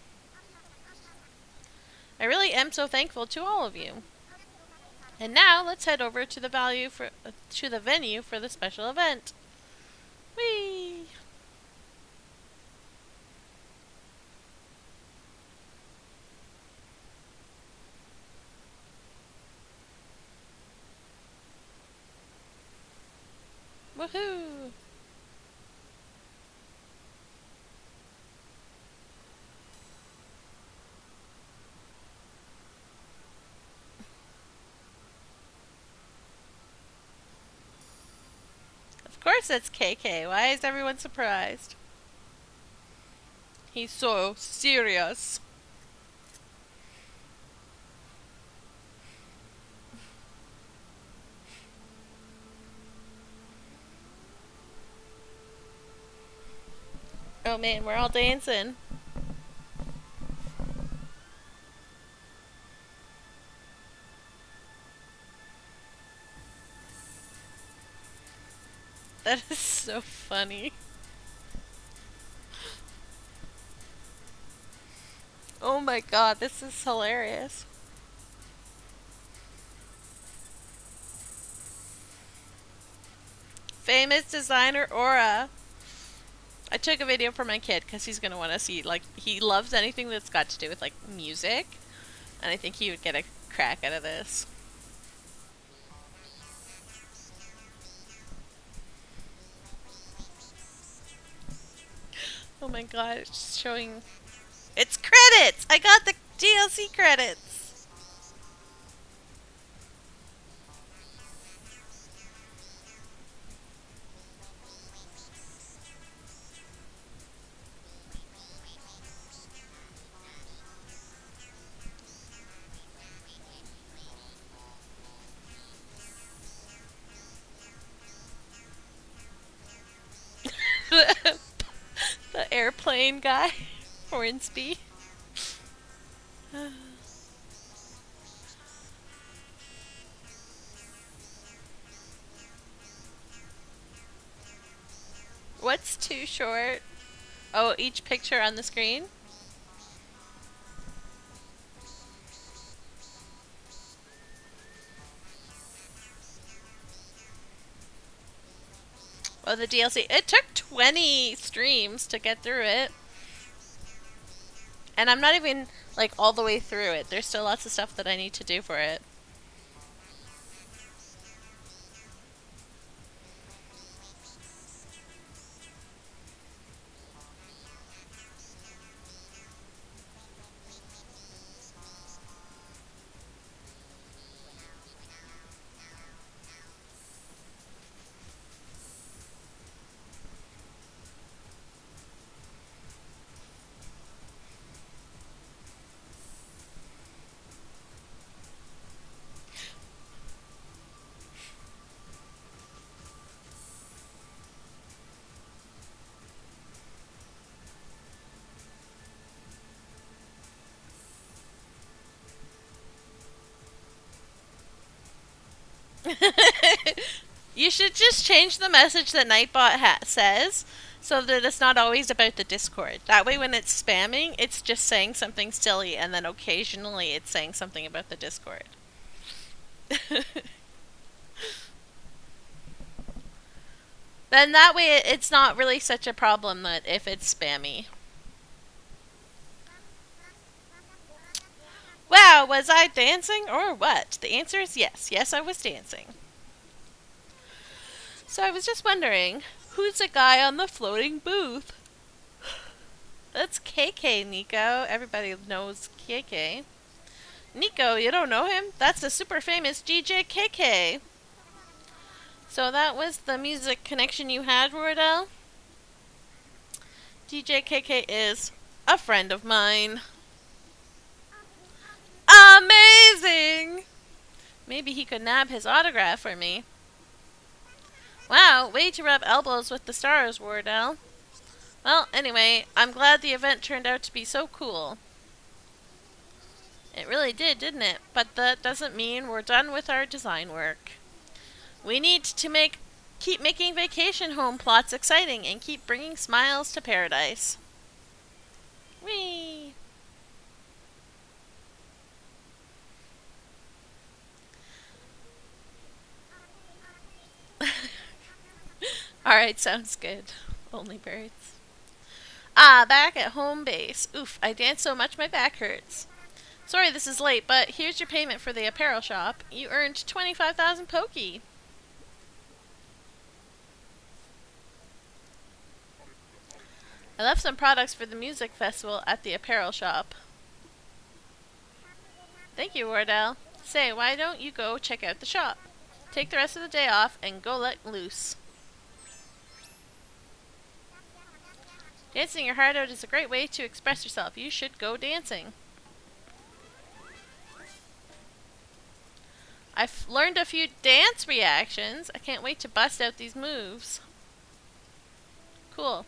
I really am so thankful to all of you. And now let's head over to the venue for the special event. Whee! Woohoo! Of course it's KK. Why is everyone surprised? He's so serious. Oh man, we're all dancing. That is so funny. Oh my god, this is hilarious. Famous designer Aura. I took a video for my kid because he's gonna want to see, like, he loves anything that's got to do with, like, music. And I think he would get a crack out of this. Oh my god, it's showing... It's credits! I got the DLC credits! The airplane guy. Hornsby. That's too short. Oh, each picture on the screen? Oh, the DLC. It took 20 streams to get through it. And I'm not even, like, all the way through it. There's still lots of stuff that I need to do for it. You should just change the message that Nightbot says so that it's not always about the Discord. That way, when it's spamming, it's just saying something silly, and then occasionally it's saying something about the Discord. Then that way, it's not really such a problem that if it's spammy. Wow, was I dancing or what? The answer is yes. Yes, I was dancing. So I was just wondering, who's the guy on the floating booth? That's KK, Nico. Everybody knows KK. Nico, you don't know him? That's the super famous DJ KK. So that was the music connection you had, Wardell? DJ KK is a friend of mine. Amazing! Maybe he could nab his autograph for me. Wow, way to rub elbows with the stars, Wardell. Well, anyway, I'm glad the event turned out to be so cool. It really did, didn't it? But that doesn't mean we're done with our design work. We need to keep making vacation home plots exciting and keep bringing smiles to paradise. Whee! Alright, sounds good. Only birds. Ah, back at home base. Oof, I danced so much my back hurts. Sorry this is late, but here's your payment for the apparel shop. You earned 25,000 Poki. I left some products for the music festival at the apparel shop. Thank you, Wardell. Say, why don't you go check out the shop? Take the rest of the day off and go let loose. Dancing your heart out is a great way to express yourself. You should go dancing. I've learned a few dance reactions. I can't wait to bust out these moves. Cool.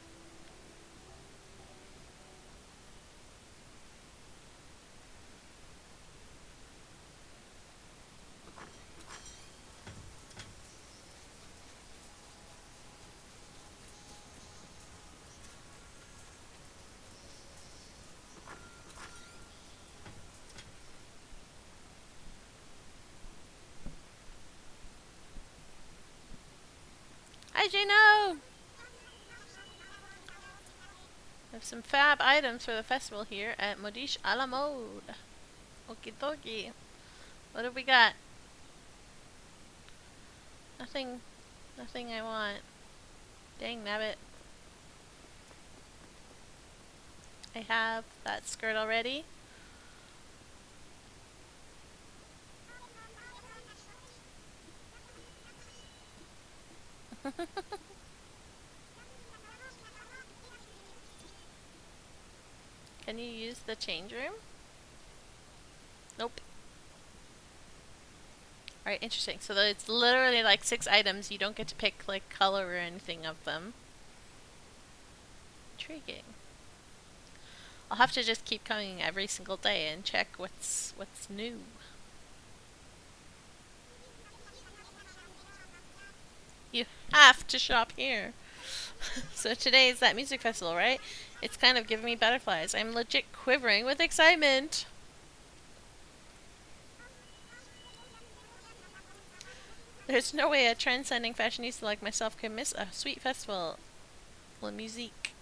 Hi, Gino! I have some fab items for the festival here at Modish a la Mode. Okie dokie. What have we got? Nothing I want. Dang nabbit. I have that skirt already. Can you use the change room? Nope. Alright, interesting. So it's literally like 6 items. You don't get to pick like color or anything of them. Intriguing. I'll have to just keep coming every single day and check what's new. You have to shop here. So today is that music festival, right? It's kind of giving me butterflies. I'm legit quivering with excitement. There's no way a trend-setting fashionista like myself could miss a sweet festival. La musique.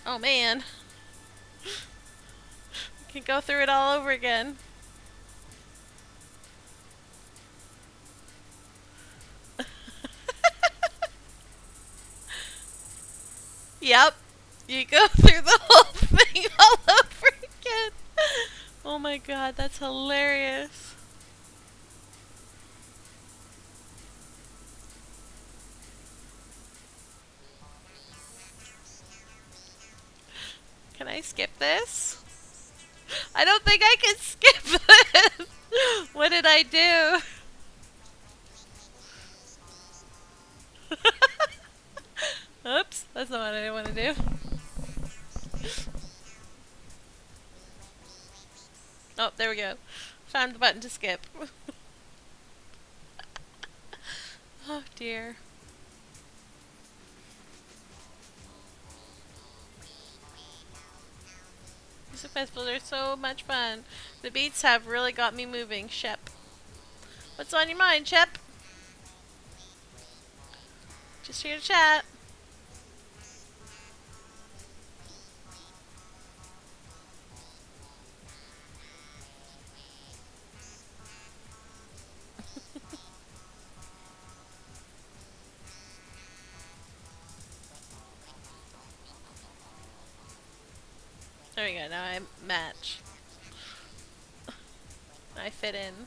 Oh man. Can go through it all over again. Yep. You go through the whole thing all over again. Oh my god, that's hilarious. Can I skip this? I don't think I can skip this. What did I do? Oops, that's not what I want to do. Oh, there we go. Found the button to skip. Oh dear. Music festivals are so much fun. The beats have really got me moving. Shep. What's on your mind, Shep? Just here to chat. There we go. Now I match. I fit in.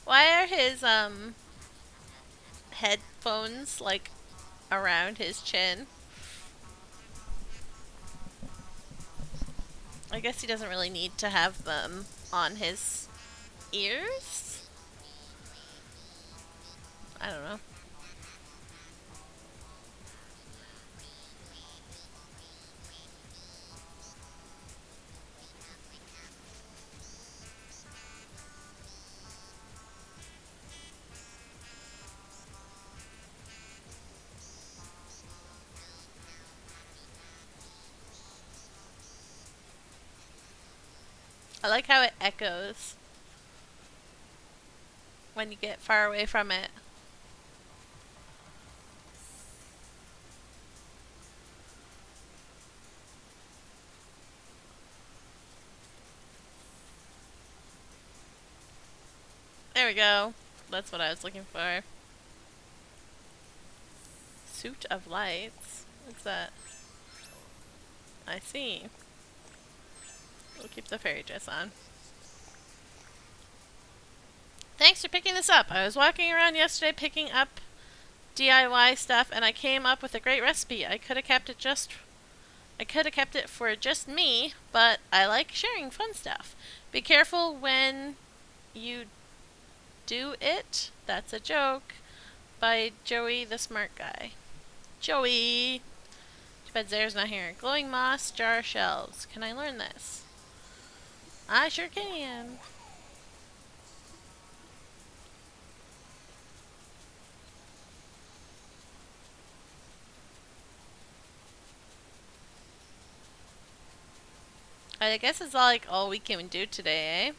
Why are his headphones like around his chin? I guess he doesn't really need to have them on his ears. I don't know. I like how it echoes when you get far away from it. There we go. That's what I was looking for. Suit of lights. What's that? I see. We'll keep the fairy dress on. Thanks for picking this up. I was walking around yesterday picking up DIY stuff and I came up with a great recipe. I could have kept it for just me, but I like sharing fun stuff. Be careful when you do it. That's a joke. By Joey the Smart Guy. Joey! Too bad Zare's not here. Glowing moss, jar shells. Can I learn this? I sure can. I guess it's all we can do today, eh?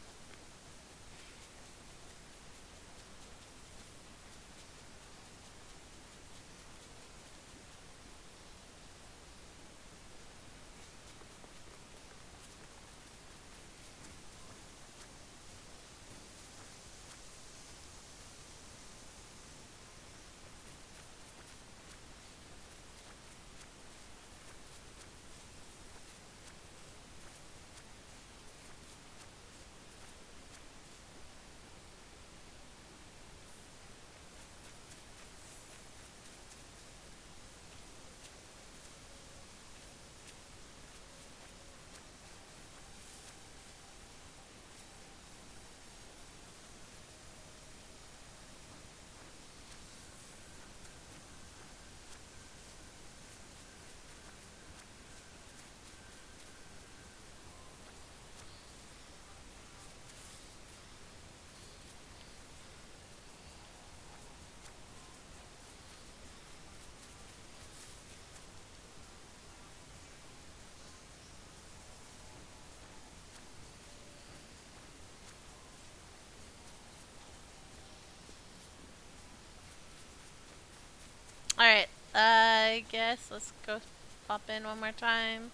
I guess. Let's go pop in one more time.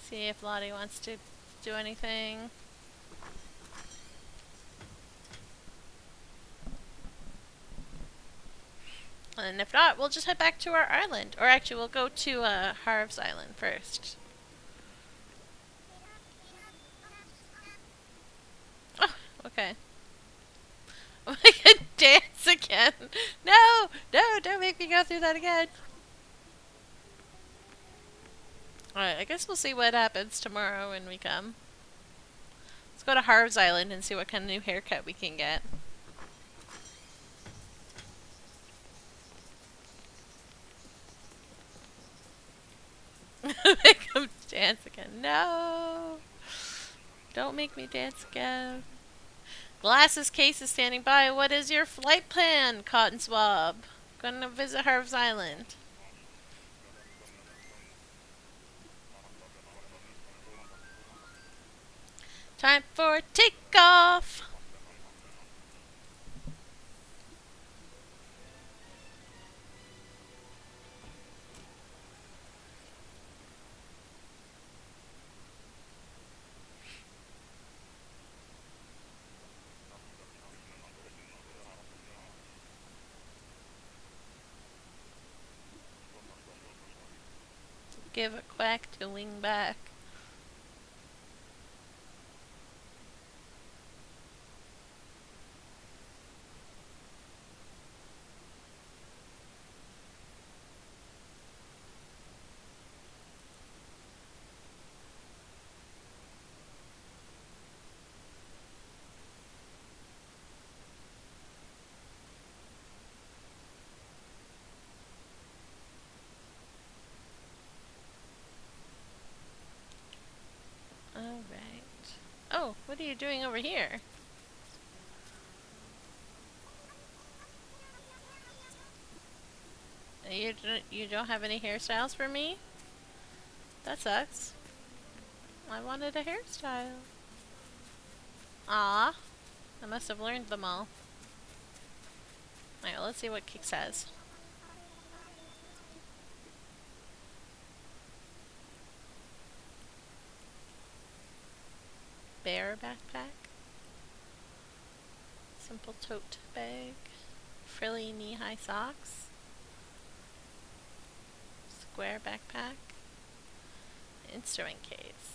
See if Lottie wants to do anything. And if not, we'll just head back to our island. Or actually, we'll go to Harv's Island first. Oh, okay. Oh my god, dance again. No, no, don't make me go through that again. Alright, I guess we'll see what happens tomorrow when we come. Let's go to Harv's Island and see what kind of new haircut we can get. Make him dance again. No! Don't make me dance again. Glasses case is standing by. What is your flight plan, Cotton Swab? Gonna visit Harv's Island. Time for takeoff! Give a quack to wing back. Alright. Oh, what are you doing over here? You don't have any hairstyles for me? That sucks. I wanted a hairstyle. Ah, I must have learned them all. Alright, let's see what Kix has. Bear backpack. Simple tote bag. Frilly knee-high socks. Square backpack. Instrument case.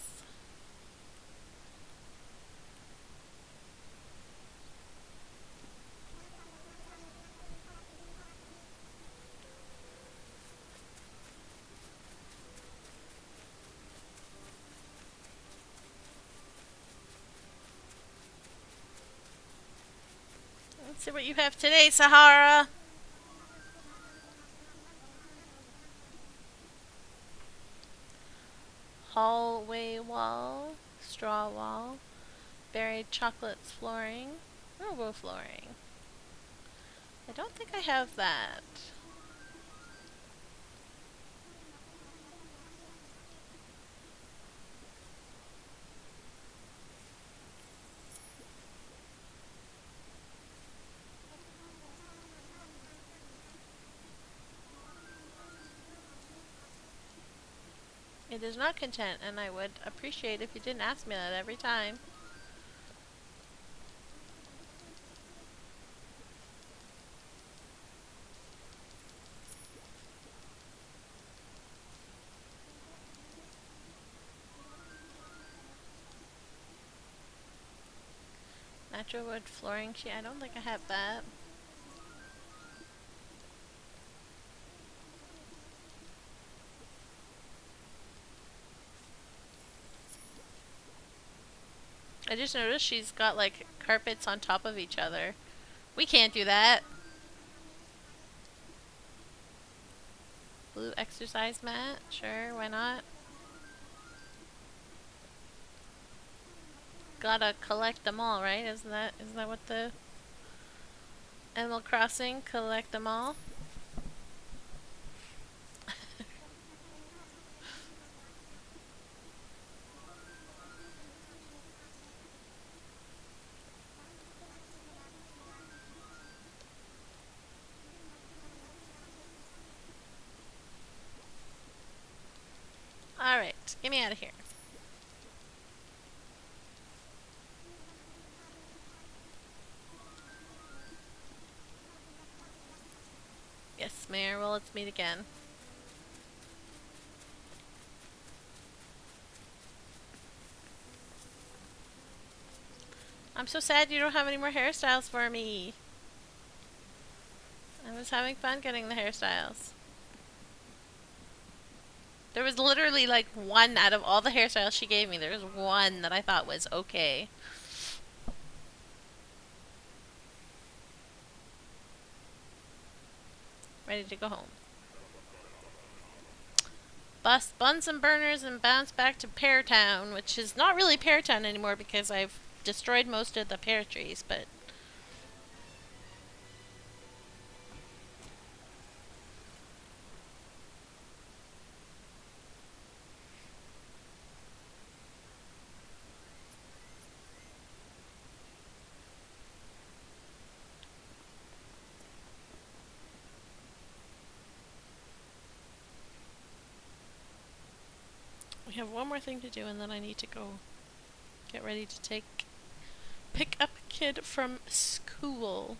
Let's see what you have today, Sahara. Hallway wall. Straw wall. Buried chocolates flooring. Robo flooring. I don't think I have that. It is not content, and I would appreciate if you didn't ask me that every time. Natural wood flooring sheet. I don't think I have that. I just noticed she's got like carpets on top of each other. We can't do that. Blue exercise mat. Sure, why not? Gotta collect them all, right? Isn't that what the Animal Crossing, collect them all? Get me out of here. Yes, Mayor, well, let's meet again. I'm so sad you don't have any more hairstyles for me. I was having fun getting the hairstyles. There was literally like one out of all the hairstyles she gave me. There was one that I thought was okay. Ready to go home. Bust buns and burners and bounce back to Pear Town, which is not really Pear Town anymore because I've destroyed most of the pear trees, but we have one more thing to do and then I need to go get ready to pick up a kid from school.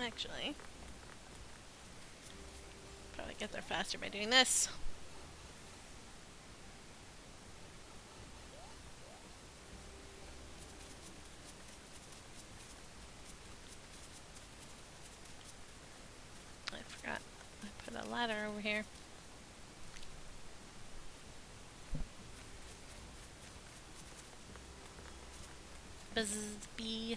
Actually, probably get there faster by doing this. I forgot. I put a ladder over here. Buzz bee.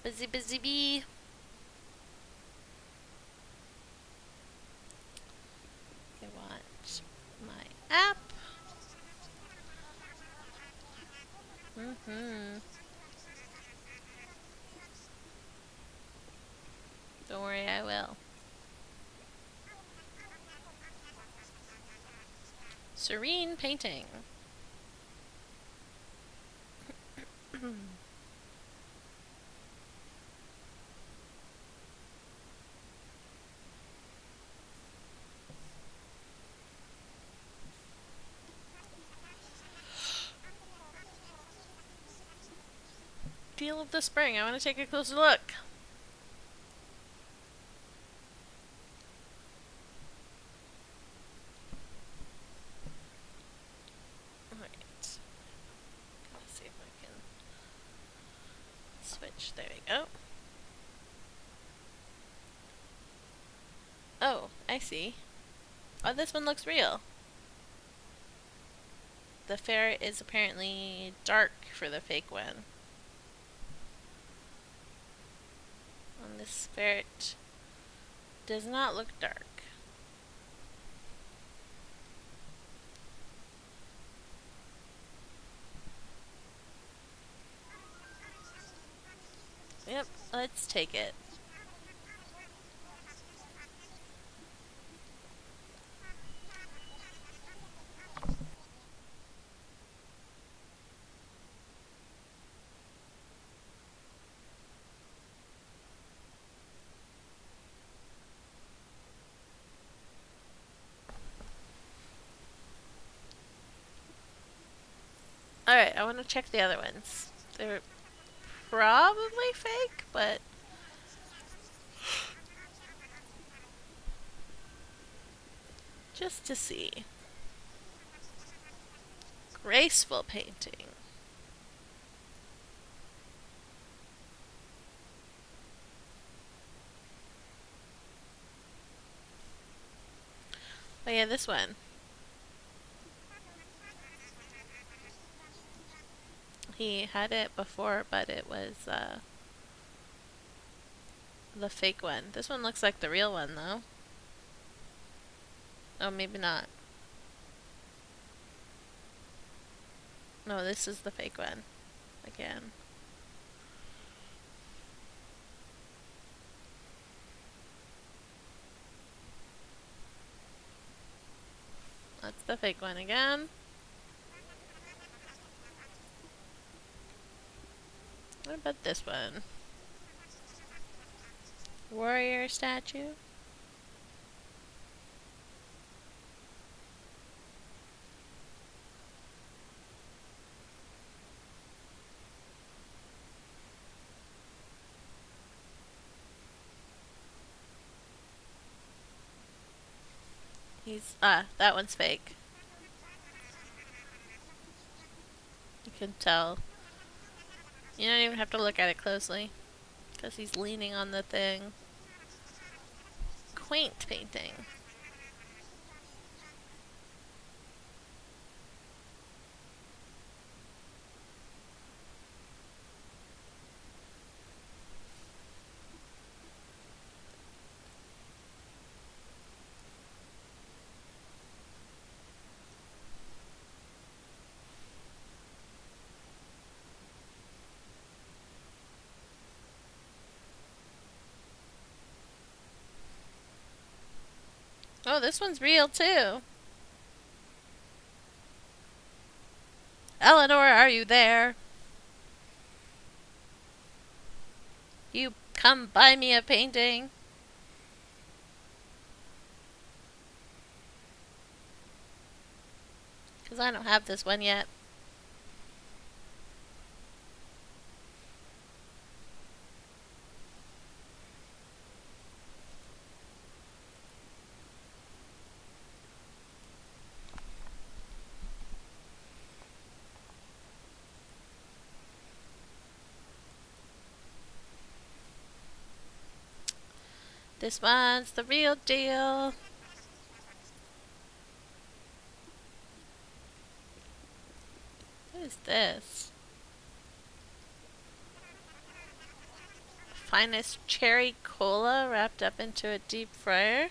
Busy bee. I want my app. Don't worry, I will. Serene painting. Deal of the spring. I want to take a closer look. Alright. Let's see if I can switch. There we go. Oh, I see. Oh, this one looks real. The ferret is apparently dark for the fake one. And this ferret does not look dark. Yep, let's take it. Alright, I want to check the other ones. They're probably fake, but just to see. Graceful painting. Oh yeah, this one. He had it before, but it was the fake one. This one looks like the real one, though. Oh, maybe not. No, this is the fake one. Again. That's the fake one again. What about this one? Warrior statue. That one's fake. You can tell. You don't even have to look at it closely. Because he's leaning on the thing. Quaint painting. Oh, this one's real too. Eleanor, are you there? You come buy me a painting. Because I don't have this one yet. This one's the real deal. What is this? Finest cherry cola wrapped up into a deep fryer.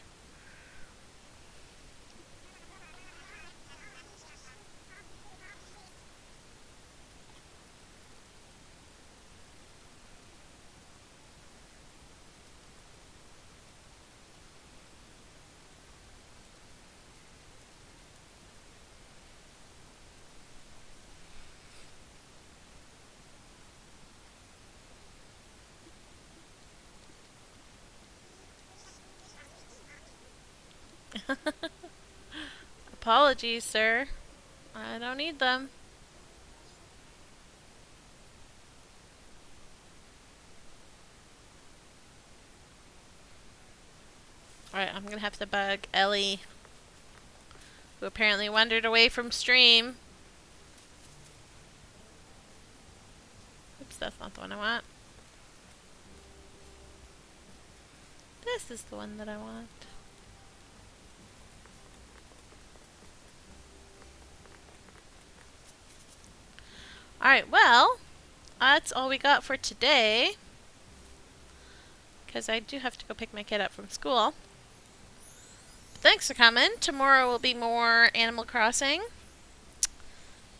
Apologies, sir. I don't need them. Alright, I'm gonna have to bug Ellie, who apparently wandered away from stream. Oops, that's not the one I want. This is the one that I want. Alright, well, that's all we got for today. Because I do have to go pick my kid up from school. Thanks for coming. Tomorrow will be more Animal Crossing.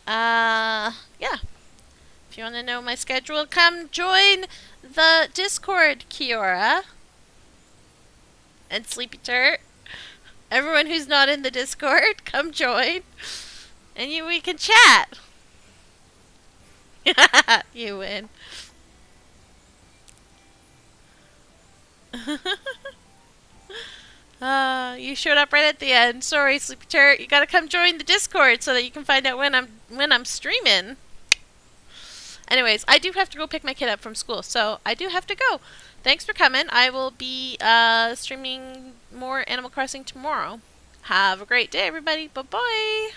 Yeah. If you want to know my schedule, come join the Discord, Kiora. And Sleepy Turt. Everyone who's not in the Discord, come join. And we can chat. You win. You showed up right at the end. Sorry, Sleepy Turt. You gotta come join the Discord so that you can find out when I'm streaming. Anyways, I do have to go pick my kid up from school, so I do have to go. Thanks for coming. I will be streaming more Animal Crossing tomorrow. Have a great day, everybody. Bye-bye.